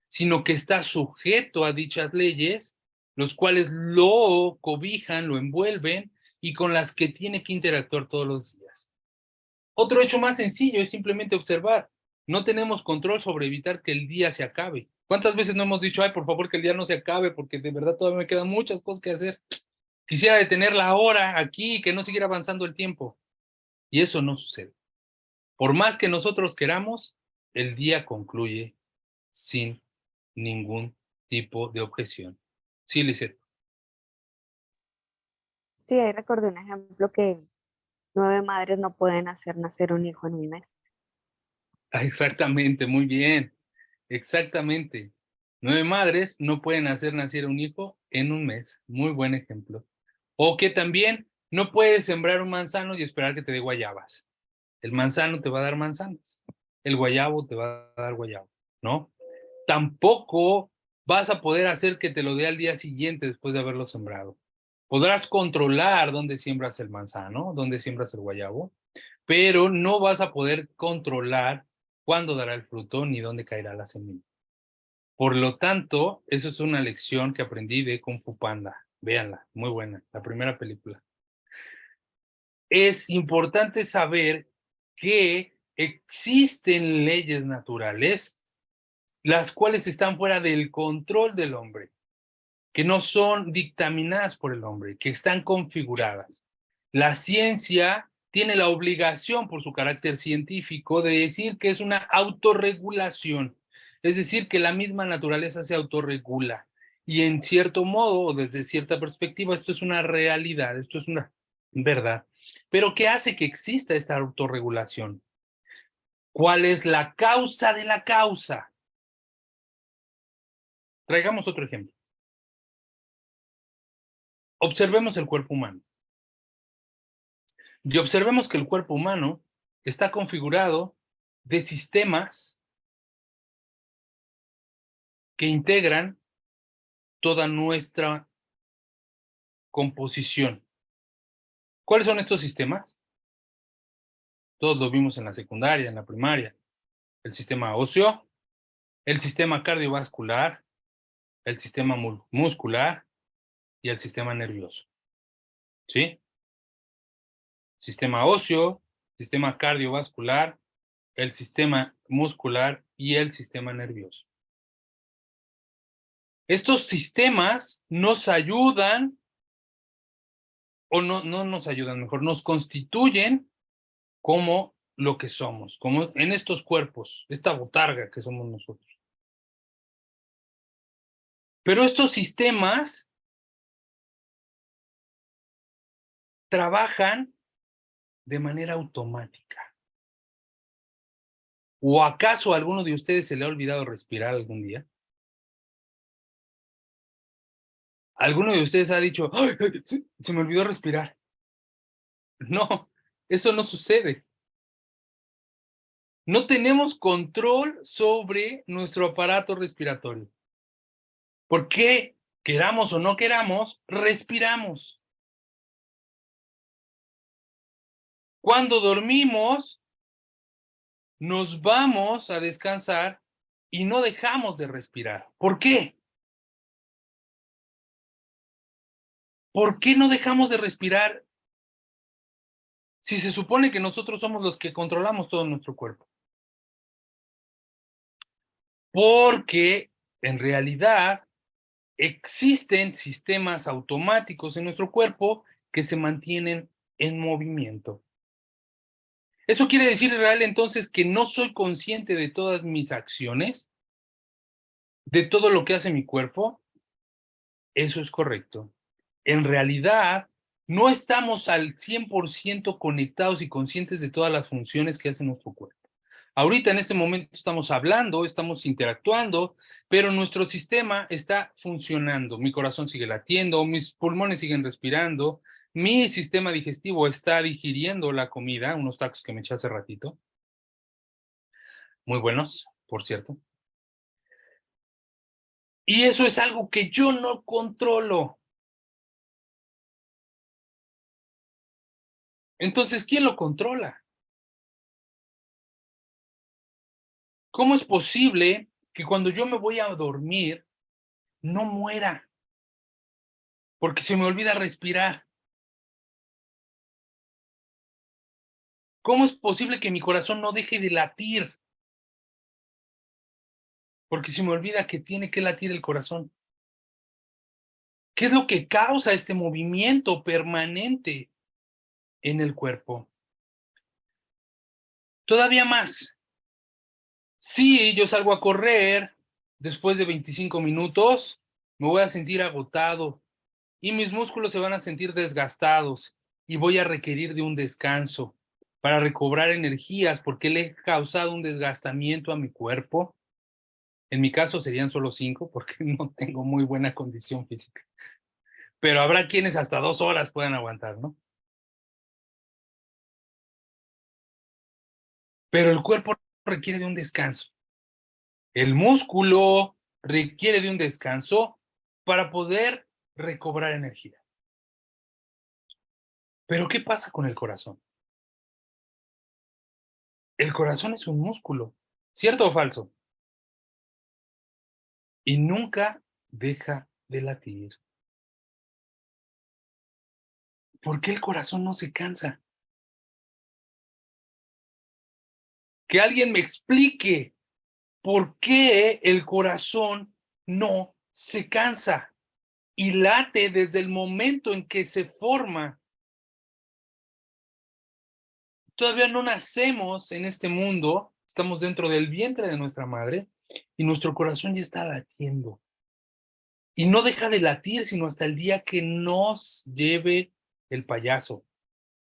sino que está sujeto a dichas leyes, los cuales lo cobijan, lo envuelven y con las que tiene que interactuar todos los días. Otro hecho más sencillo es simplemente observar. No tenemos control sobre evitar que el día se acabe. ¿Cuántas veces no hemos dicho, ay, por favor, que el día no se acabe, porque de verdad todavía me quedan muchas cosas que hacer? Quisiera detener la hora aquí, que no siguiera avanzando el tiempo. Y eso no sucede. Por más que nosotros queramos, el día concluye sin ningún tipo de objeción. Sí, Lisette. Sí, ahí recordé un ejemplo que 9 madres no pueden hacer nacer un hijo en un mes. Exactamente, muy bien. Exactamente. 9 madres no pueden hacer nacer un hijo en un mes. Muy buen ejemplo. O que también no puedes sembrar un manzano y esperar que te dé guayabas. El manzano te va a dar manzanas. El guayabo te va a dar guayabo, ¿no? Tampoco vas a poder hacer que te lo dé al día siguiente después de haberlo sembrado. Podrás controlar dónde siembras el manzano, dónde siembras el guayabo, pero no vas a poder controlar cuándo dará el fruto ni dónde caerá la semilla. Por lo tanto, eso es una lección que aprendí de Kung Fu Panda. Véanla, muy buena, la primera película. Es importante saber que existen leyes naturales, las cuales están fuera del control del hombre, que no son dictaminadas por el hombre, que están configuradas. La ciencia tiene la obligación, por su carácter científico, de decir que es una autorregulación, es decir, que la misma naturaleza se autorregula. Y en cierto modo, o desde cierta perspectiva, esto es una realidad, esto es una verdad. Pero ¿qué hace que exista esta autorregulación? ¿Cuál es la causa de la causa? Traigamos otro ejemplo. Observemos el cuerpo humano. Y observemos que el cuerpo humano está configurado de sistemas que integran toda nuestra composición. ¿Cuáles son estos sistemas? Todos los vimos en la secundaria, en la primaria. El sistema óseo, el sistema cardiovascular, el sistema muscular y el sistema nervioso. ¿Sí? Sistema óseo, sistema cardiovascular, el sistema muscular y el sistema nervioso. Estos sistemas nos ayudan, o no nos ayudan, mejor, nos constituyen como lo que somos, como en estos cuerpos, esta botarga que somos nosotros. Pero estos sistemas trabajan de manera automática. ¿O acaso a alguno de ustedes se le ha olvidado respirar algún día? ¿Alguno de ustedes ha dicho, ¡ay, se me olvidó respirar? No, eso no sucede. No tenemos control sobre nuestro aparato respiratorio. ¿Por qué? Queramos o no queramos, respiramos. Cuando dormimos, nos vamos a descansar y no dejamos de respirar. ¿Por qué? ¿Por qué no dejamos de respirar si se supone que nosotros somos los que controlamos todo nuestro cuerpo? Porque en realidad existen sistemas automáticos en nuestro cuerpo que se mantienen en movimiento. ¿Eso quiere decir, Israel, entonces que no soy consciente de todas mis acciones, de todo lo que hace mi cuerpo? Eso es correcto. En realidad, no estamos al 100% conectados y conscientes de todas las funciones que hace nuestro cuerpo. Ahorita en este momento estamos hablando, estamos interactuando, pero nuestro sistema está funcionando. Mi corazón sigue latiendo, mis pulmones siguen respirando, mi sistema digestivo está digiriendo la comida, unos tacos que me eché hace ratito, muy buenos, por cierto. Y eso es algo que yo no controlo. Entonces, ¿quién lo controla? ¿Cómo es posible que cuando yo me voy a dormir no muera? Porque se me olvida respirar. ¿Cómo es posible que mi corazón no deje de latir? Porque se me olvida que tiene que latir el corazón. ¿Qué es lo que causa este movimiento permanente en el cuerpo? Todavía más. Si yo salgo a correr, después de 25 minutos, me voy a sentir agotado y mis músculos se van a sentir desgastados y voy a requerir de un descanso para recobrar energías porque le he causado un desgastamiento a mi cuerpo. En mi caso serían solo 5 porque no tengo muy buena condición física, pero habrá quienes hasta 2 horas puedan aguantar, ¿no? Pero el cuerpo requiere de un descanso. El músculo requiere de un descanso para poder recobrar energía. Pero ¿qué pasa con el corazón? El corazón es un músculo, ¿cierto o falso? Y nunca deja de latir. ¿Por qué el corazón no se cansa? Que alguien me explique por qué el corazón no se cansa y late desde el momento en que se forma. Todavía no nacemos en este mundo, estamos dentro del vientre de nuestra madre y nuestro corazón ya está latiendo. Y no deja de latir sino hasta el día que nos lleve el payaso,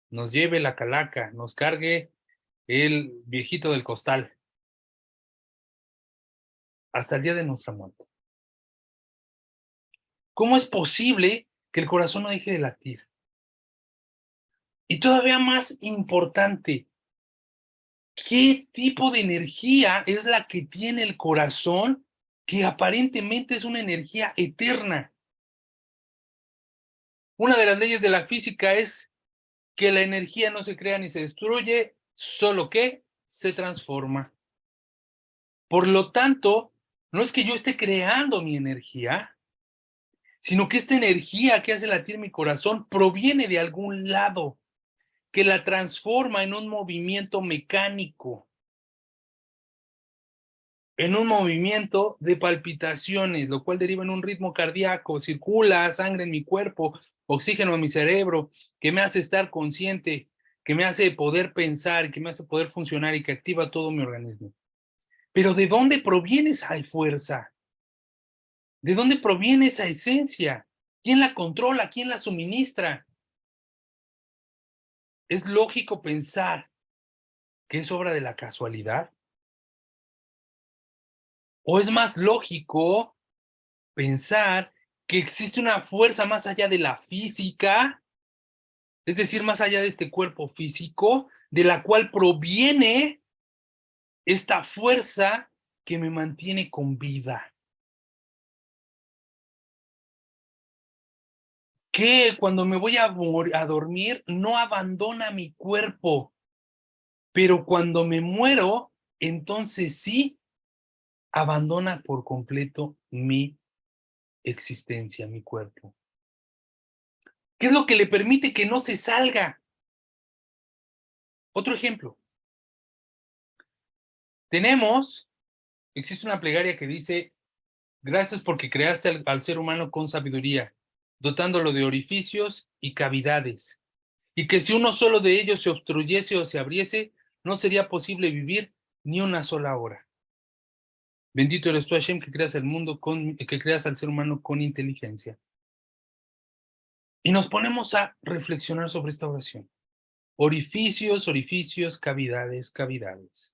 nos lleve la calaca, nos cargue el viejito del costal, hasta el día de nuestra muerte. ¿Cómo es posible que el corazón no deje de latir? Y todavía más importante, ¿qué tipo de energía es la que tiene el corazón que aparentemente es una energía eterna? Una de las leyes de la física es que la energía no se crea ni se destruye, solo que se transforma. Por lo tanto, no es que yo esté creando mi energía, sino que esta energía que hace latir mi corazón proviene de algún lado, que la transforma en un movimiento mecánico, en un movimiento de palpitaciones, lo cual deriva en un ritmo cardíaco, circula sangre en mi cuerpo, oxígeno en mi cerebro, que me hace estar consciente, que me hace poder pensar, que me hace poder funcionar y que activa todo mi organismo. Pero ¿de dónde proviene esa fuerza? ¿De dónde proviene esa esencia? ¿Quién la controla? ¿Quién la suministra? ¿Es lógico pensar que es obra de la casualidad? ¿O es más lógico pensar que existe una fuerza más allá de la física Es decir, más allá de este cuerpo físico, de la cual proviene esta fuerza que me mantiene con vida. Que cuando me voy a dormir no abandona mi cuerpo, pero cuando me muero, entonces sí abandona por completo mi existencia, mi cuerpo. ¿Qué es lo que le permite que no se salga? Otro ejemplo. Tenemos, existe una plegaria que dice, gracias porque creaste al ser humano con sabiduría, dotándolo de orificios y cavidades, y que si uno solo de ellos se obstruyese o se abriese, no sería posible vivir ni una sola hora. Bendito eres tú, Hashem, que creas el mundo que creas al ser humano con inteligencia. Y nos ponemos a reflexionar sobre esta oración. Orificios, orificios, cavidades, cavidades.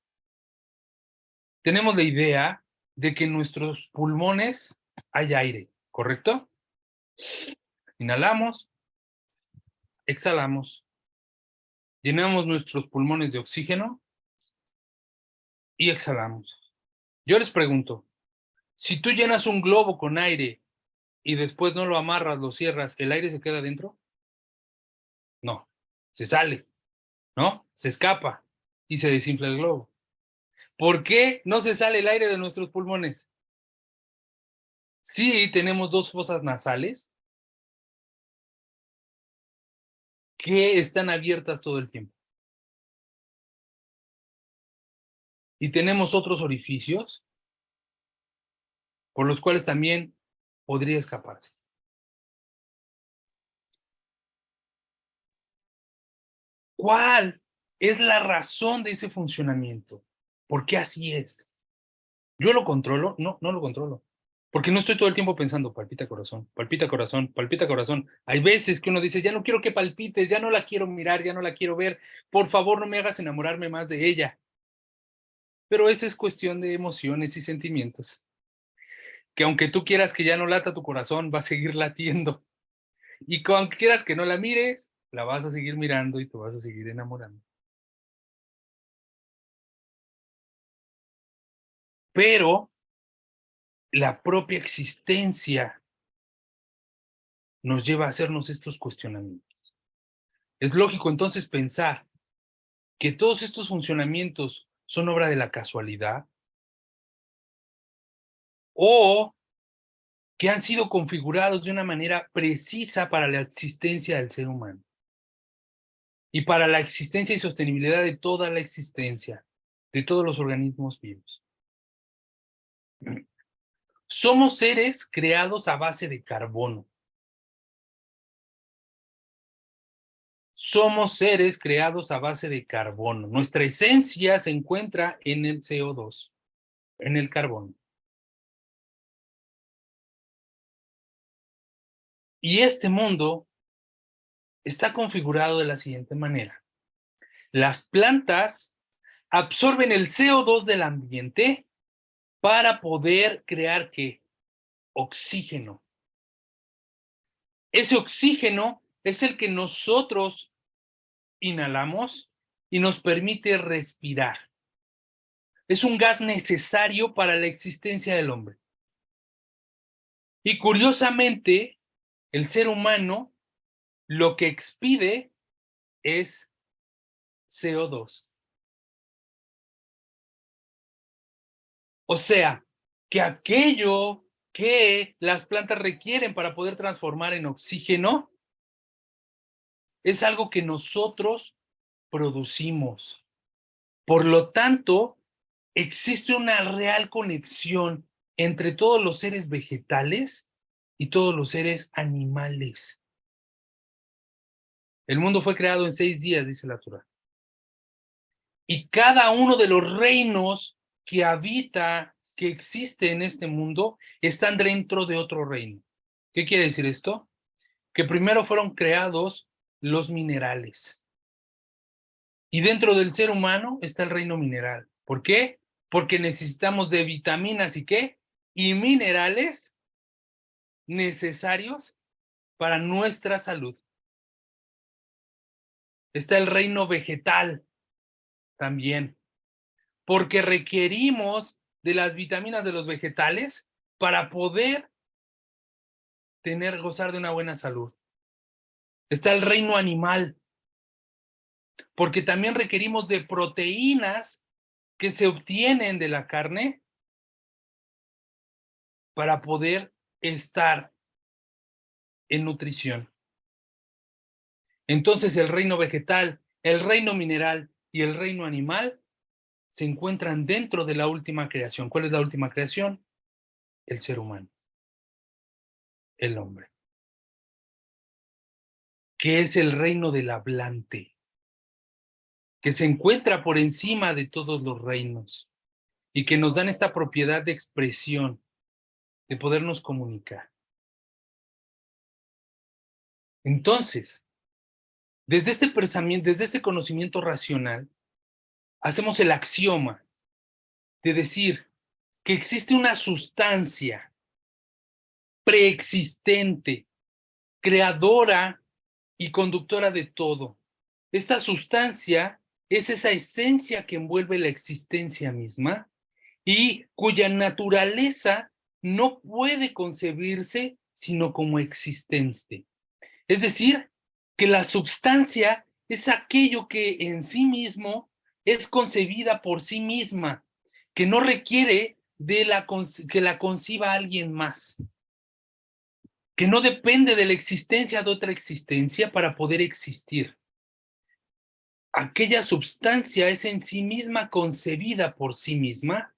Tenemos la idea de que en nuestros pulmones hay aire, ¿correcto? Inhalamos, exhalamos, llenamos nuestros pulmones de oxígeno y exhalamos. Yo les pregunto, si tú llenas un globo con aire y después no lo amarras, lo cierras, ¿el aire se queda dentro? No, se sale, ¿no? Se escapa y se desinfla el globo. ¿Por qué no se sale el aire de nuestros pulmones? Sí, tenemos dos fosas nasales que están abiertas todo el tiempo. Y tenemos otros orificios por los cuales también podría escaparse. ¿Cuál es la razón de ese funcionamiento? ¿Por qué así es? ¿Yo lo controlo? No, no lo controlo. Porque no estoy todo el tiempo pensando, palpita corazón, palpita corazón, palpita corazón. Hay veces que uno dice, ya no quiero que palpites, ya no la quiero mirar, ya no la quiero ver, por favor no me hagas enamorarme más de ella. Pero esa es cuestión de emociones y sentimientos. Que aunque tú quieras que ya no lata tu corazón, va a seguir latiendo. Y aunque quieras que no la mires, la vas a seguir mirando y te vas a seguir enamorando. Pero la propia existencia nos lleva a hacernos estos cuestionamientos. Es lógico entonces pensar que todos estos funcionamientos son obra de la casualidad o que han sido configurados de una manera precisa para la existencia del ser humano y para la existencia y sostenibilidad de toda la existencia, de todos los organismos vivos. Somos seres creados a base de carbono. Somos seres creados a base de carbono. Nuestra esencia se encuentra en el CO2, en el carbono. Y este mundo está configurado de la siguiente manera. Las plantas absorben el CO2 del ambiente para poder crear ¿qué? Oxígeno. Ese oxígeno es el que nosotros inhalamos y nos permite respirar. Es un gas necesario para la existencia del hombre. Y curiosamente, el ser humano lo que expide es CO2. O sea, que aquello que las plantas requieren para poder transformar en oxígeno es algo que nosotros producimos. Por lo tanto, existe una real conexión entre todos los seres vegetales y todos los seres animales. El mundo fue creado en 6 días, dice la Torá. Y cada uno de los reinos que habita, que existe en este mundo, están dentro de otro reino. ¿Qué quiere decir esto? Que primero fueron creados los minerales. Y dentro del ser humano está el reino mineral. ¿Por qué? Porque necesitamos de vitaminas y qué? Y minerales necesarios para nuestra salud. Está el reino vegetal también, porque requerimos de las vitaminas de los vegetales para poder gozar de una buena salud. Está el reino animal, porque también requerimos de proteínas que se obtienen de la carne para poder estar en nutrición. Entonces el reino vegetal, el reino mineral y el reino animal se encuentran dentro de la última creación. ¿Cuál es la última creación? El ser humano, el hombre, que es el reino del hablante, que se encuentra por encima de todos los reinos y que nos dan esta propiedad de expresión, de podernos comunicar. Entonces, desde este pensamiento, desde este conocimiento racional, hacemos el axioma de decir que existe una sustancia preexistente, creadora y conductora de todo. Esta sustancia es esa esencia que envuelve la existencia misma y cuya naturaleza no puede concebirse sino como existente. Es decir, que la substancia es aquello que en sí mismo es concebida por sí misma, que no requiere que la conciba alguien más, que no depende de la existencia de otra existencia para poder existir. Aquella substancia es en sí misma concebida por sí misma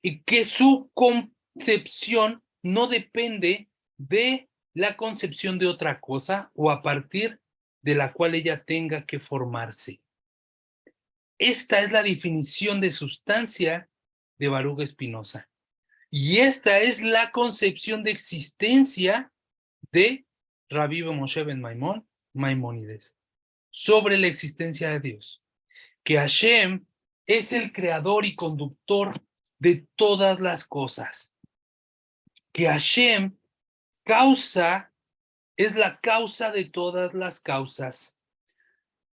y que su concepción no depende de la concepción de otra cosa o a partir de la cual ella tenga que formarse. Esta es la definición de sustancia de Baruch Spinoza. Y esta es la concepción de existencia de Rabbi Moshe ben Maimón, Maimónides, sobre la existencia de Dios. Que Hashem es el creador y conductor de todas las cosas. Que Hashem es la causa de todas las causas.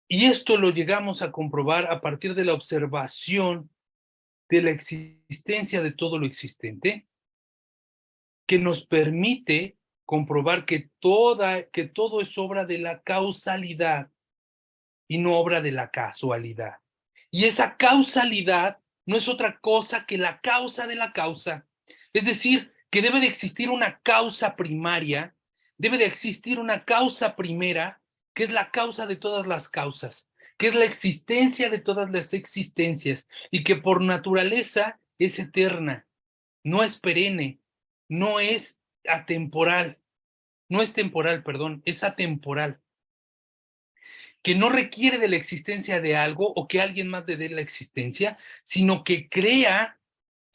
Y esto lo llegamos a comprobar a partir de la observación de la existencia de todo lo existente, que nos permite comprobar que todo es obra de la causalidad y no obra de la casualidad. Y esa causalidad no es otra cosa que la causa de la causa. Es decir, que debe de existir una causa primaria, debe de existir una causa primera, que es la causa de todas las causas, que es la existencia de todas las existencias y que por naturaleza es eterna, no es perenne, no es atemporal, no es temporal, perdón, es atemporal, que no requiere de la existencia de algo o que alguien más le dé la existencia, sino que crea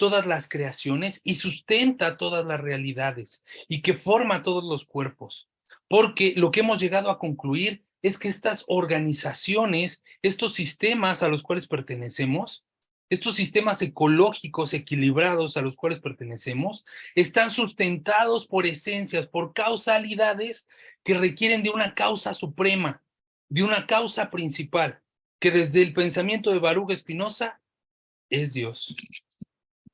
todas las creaciones y sustenta todas las realidades y que forma todos los cuerpos. Porque lo que hemos llegado a concluir es que estas organizaciones, estos sistemas a los cuales pertenecemos, estos sistemas ecológicos equilibrados a los cuales pertenecemos, están sustentados por esencias, por causalidades que requieren de una causa suprema, de una causa principal, que desde el pensamiento de Baruch Spinoza es Dios.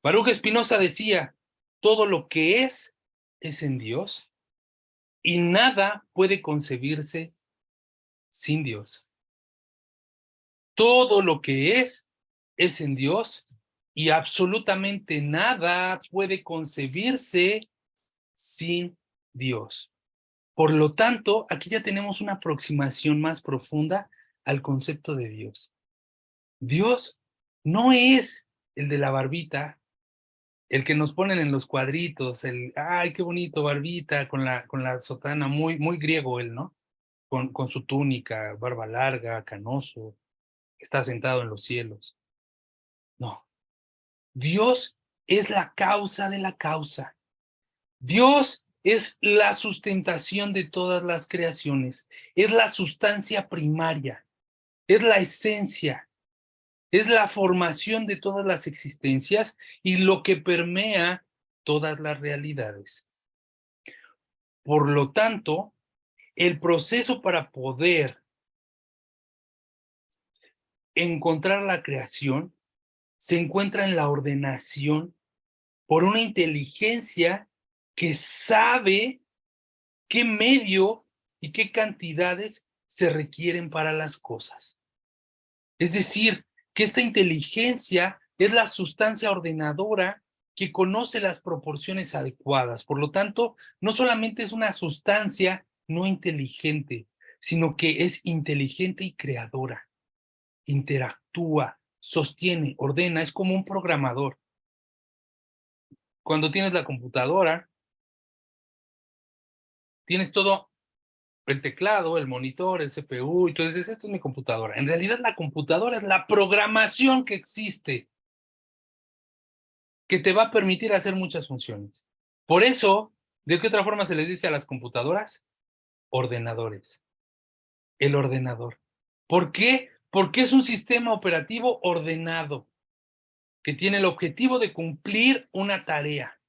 Baruch Spinoza decía, todo lo que es en Dios y nada puede concebirse sin Dios. Todo lo que es en Dios y absolutamente nada puede concebirse sin Dios. Por lo tanto, aquí ya tenemos una aproximación más profunda al concepto de Dios. Dios no es el de la barbita, el que nos ponen en los cuadritos, ay, qué bonito, barbita, con la sotana, muy, muy griego él, ¿no? Con su túnica, barba larga, canoso, está sentado en los cielos. No, Dios es la causa de la causa. Dios es la sustentación de todas las creaciones, es la sustancia primaria, es la esencia, es la formación de todas las existencias y lo que permea todas las realidades. Por lo tanto, el proceso para poder encontrar la creación se encuentra en la ordenación por una inteligencia que sabe qué medio y qué cantidades se requieren para las cosas. Es decir, que esta inteligencia es la sustancia ordenadora que conoce las proporciones adecuadas. Por lo tanto, no solamente es una sustancia no inteligente, sino que es inteligente y creadora. Interactúa, sostiene, ordena, es como un programador. Cuando tienes la computadora, tienes todo el teclado, el monitor, el CPU, y tú dices, esto es mi computadora. En realidad, la computadora es la programación que existe, que te va a permitir hacer muchas funciones. Por eso, ¿de qué otra forma se les dice a las computadoras? Ordenadores. El ordenador. ¿Por qué? Porque es un sistema operativo ordenado, que tiene el objetivo de cumplir una tarea.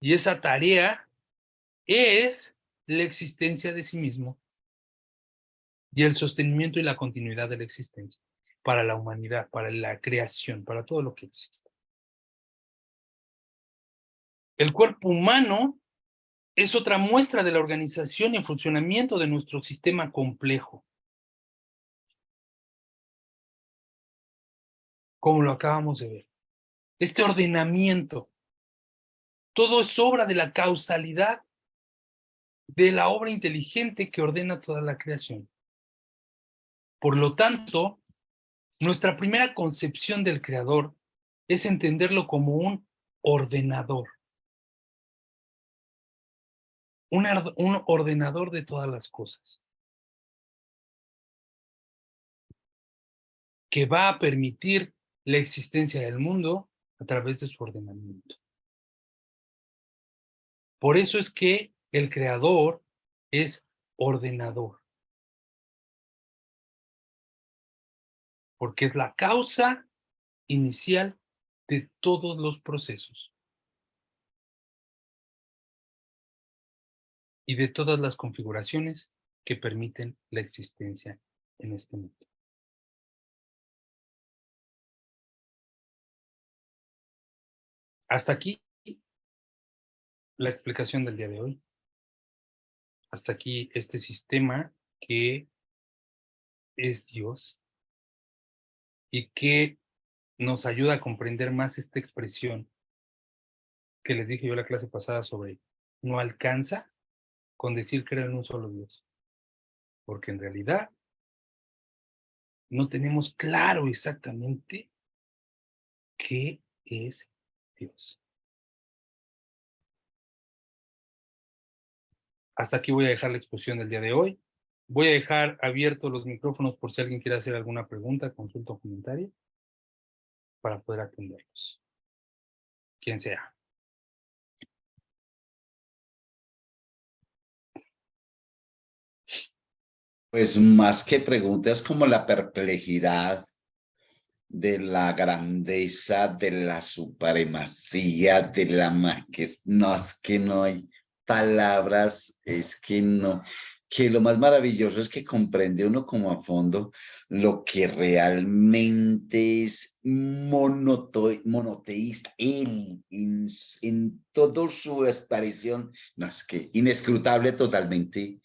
Y esa tarea es la existencia de sí mismo y el sostenimiento y la continuidad de la existencia para la humanidad, para la creación, para todo lo que existe. El cuerpo humano es otra muestra de la organización y el funcionamiento de nuestro sistema complejo, como lo acabamos de ver. Este ordenamiento, todo es obra de la causalidad de la obra inteligente que ordena toda la creación. Por lo tanto, nuestra primera concepción del Creador es entenderlo como un ordenador, un ordenador de todas las cosas, que va a permitir la existencia del mundo a través de su ordenamiento. Por eso es que el Creador es ordenador, porque es la causa inicial de todos los procesos y de todas las configuraciones que permiten la existencia en este mundo. Hasta aquí la explicación del día de hoy. Hasta aquí este sistema que es Dios y que nos ayuda a comprender más esta expresión que les dije yo la clase pasada sobre no alcanza con decir creo en un solo Dios, porque en realidad no tenemos claro exactamente qué es Dios. Hasta aquí voy a dejar la exposición del día de hoy. Voy a dejar abiertos los micrófonos por si alguien quiere hacer alguna pregunta, consulta o comentario para poder atenderlos. Quien sea. Pues más que preguntas, como la perplejidad de la grandeza, de la supremacía, de la majestad. No, es que no hay palabras, es que no. Que lo más maravilloso es que comprende uno como a fondo lo que realmente es monoteísta, él en toda su expresión, no, es que inescrutable totalmente,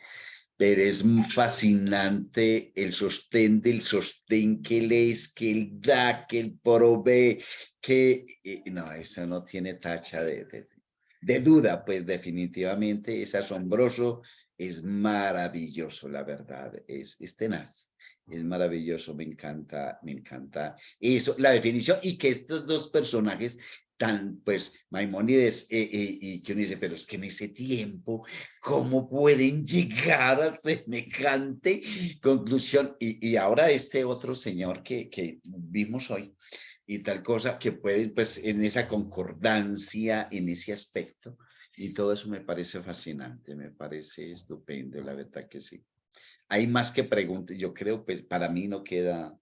pero es fascinante el sostén del sostén que él es, que él da, que él provee, que no, eso no tiene tacha de duda, pues definitivamente es asombroso, es maravilloso, la verdad, es tenaz. Es maravilloso, me encanta eso, la definición y que estos dos personajes tan, pues, Maimónides y que uno dice, pero es que en ese tiempo, ¿cómo pueden llegar a semejante conclusión? Y ahora este otro señor que vimos hoy y tal cosa, que puede, pues, en esa concordancia, en ese aspecto, y todo eso me parece fascinante, me parece estupendo, la verdad que sí. Hay más que preguntas, yo creo, pues, para mí no queda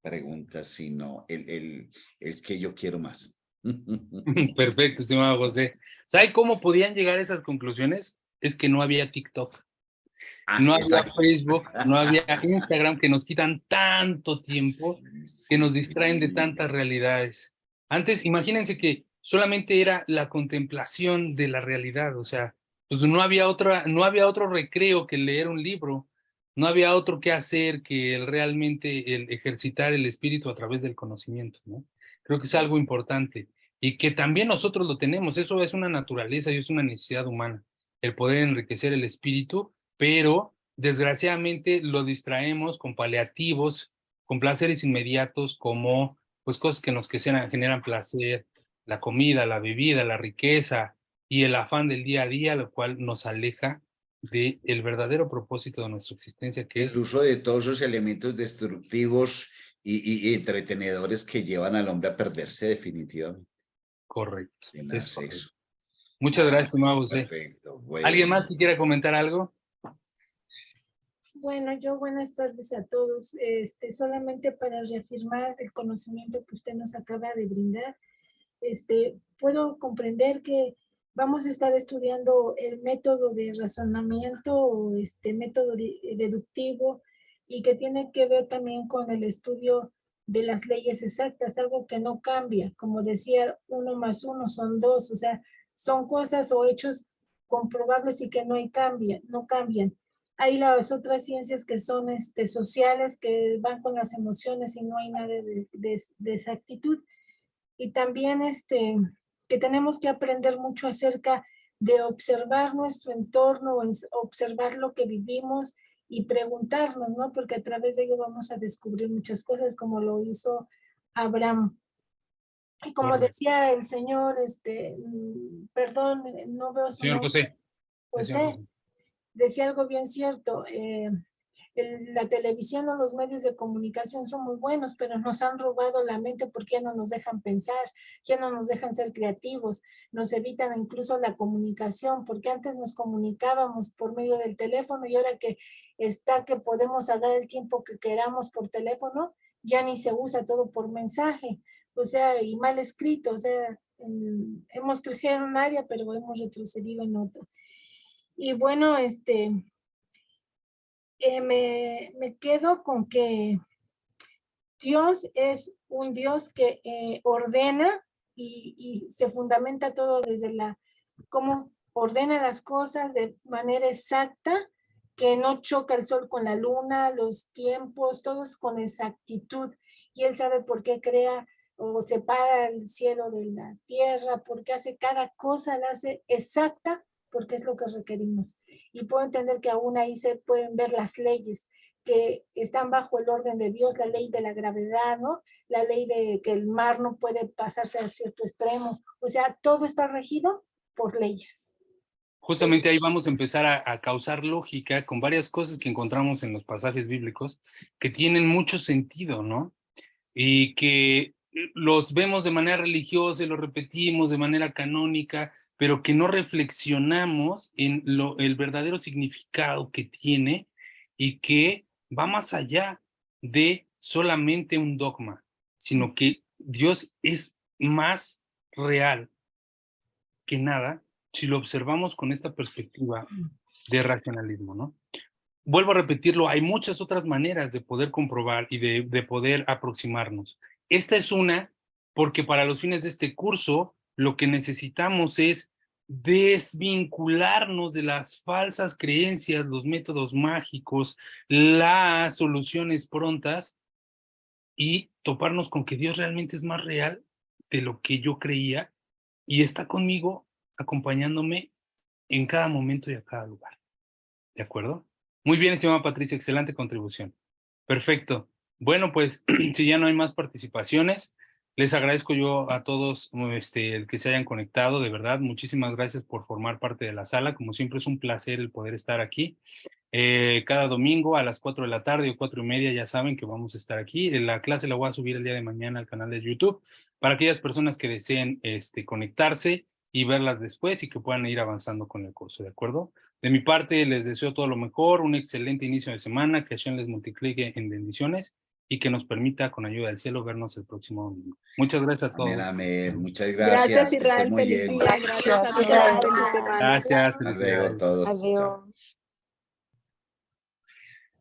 preguntas, sino es que yo quiero más. Perfecto, estimado José. ¿Sabe cómo podían llegar a esas conclusiones? Es que no había TikTok. no había exacto. Facebook, no había Instagram, que nos quitan tanto tiempo, que Sí, nos sí, distraen de sí. tantas realidades. Antes, imagínense que solamente era la contemplación de la realidad, o sea, pues no había otro recreo que leer un libro, no había otro que hacer que realmente el ejercitar el espíritu a través del conocimiento, ¿no? Creo que es algo importante y que también nosotros lo tenemos, eso es una naturaleza y es una necesidad humana, el poder enriquecer el espíritu, pero desgraciadamente lo distraemos con paliativos, con placeres inmediatos como pues cosas que nos que generan placer, la comida, la bebida, la riqueza y el afán del día a día, lo cual nos aleja del verdadero propósito de nuestra existencia, que El es uso de todos esos elementos destructivos y entretenedores que llevan al hombre a perderse definitivamente. correcto, es Tenaz correcto. eso. Muchas gracias, Ah, estimado José. perfecto. ¿Alguien más Bueno. que quiera comentar algo? Bueno, yo buenas tardes a todos. Solamente para reafirmar el conocimiento que usted nos acaba de brindar, puedo comprender que vamos a estar estudiando el método de razonamiento o método deductivo y que tiene que ver también con el estudio de las leyes exactas, algo que no cambia. Como decía, 1 más 1 son 2, o sea, son cosas o hechos comprobables y que no cambian. Hay las otras ciencias que son sociales, que van con las emociones y no hay nada de exactitud. Y también que tenemos que aprender mucho acerca de observar nuestro entorno, observar lo que vivimos y preguntarnos, ¿no? Porque a través de ello vamos a descubrir muchas cosas como lo hizo Abraham. Y como Correcto. decía el señor, perdón, no veo su Señor nombre, José. Señor José, José. decía algo bien cierto. La televisión o los medios de comunicación son muy buenos, pero nos han robado la mente porque ya no nos dejan pensar, ya no nos dejan ser creativos, nos evitan incluso la comunicación, porque antes nos comunicábamos por medio del teléfono y ahora que podemos hablar el tiempo que queramos por teléfono, ya ni se usa todo por mensaje, o sea, y mal escrito, o sea, hemos crecido en un área, pero hemos retrocedido en otra. Y bueno, me quedo con que Dios es un Dios que ordena y se fundamenta todo desde cómo ordena las cosas de manera exacta, que no choca el sol con la luna, los tiempos, todos con exactitud. Y Él sabe por qué crea o separa el cielo de la tierra, porque hace cada cosa, la hace exacta, porque es lo que requerimos. Y puedo entender que aún ahí se pueden ver las leyes que están bajo el orden de Dios, la ley de la gravedad, ¿no? La ley de que el mar no puede pasarse a cierto extremo. O sea, todo está regido por leyes. Justamente ahí vamos a empezar a causar lógica con varias cosas que encontramos en los pasajes bíblicos que tienen mucho sentido, ¿no? Y que los vemos de manera religiosa y los repetimos de manera canónica, pero que no reflexionamos en el verdadero significado que tiene y que va más allá de solamente un dogma, sino que Dios es más real que nada si lo observamos con esta perspectiva de racionalismo, ¿no? Vuelvo a repetirlo, hay muchas otras maneras de poder comprobar y de poder aproximarnos. Esta es una, porque para los fines de este curso, lo que necesitamos es desvincularnos de las falsas creencias, los métodos mágicos, las soluciones prontas y toparnos con que Dios realmente es más real de lo que yo creía y está conmigo, acompañándome en cada momento y a cada lugar. ¿De acuerdo? Muy bien, estimada Patricia, excelente contribución. Perfecto. Bueno, pues si ya no hay más participaciones, les agradezco yo a todos el que se hayan conectado, de verdad, muchísimas gracias por formar parte de la sala. Como siempre es un placer el poder estar aquí. Cada domingo a las 4 de la tarde o 4:30, ya saben que vamos a estar aquí. La clase la voy a subir el día de mañana al canal de YouTube para aquellas personas que deseen conectarse y verlas después y que puedan ir avanzando con el curso, ¿de acuerdo? De mi parte, les deseo todo lo mejor, un excelente inicio de semana, que Hashem les multiplique en bendiciones y que nos permita, con ayuda del cielo, vernos el próximo domingo. Muchas gracias a Amén, todos. amén. Muchas Gracias, gracias. Que estén Israel. muy Feliz bien. día. Gracias a todos. Feliz semana. Gracias, Hasta luego felicidades. todos. Chao. Adiós.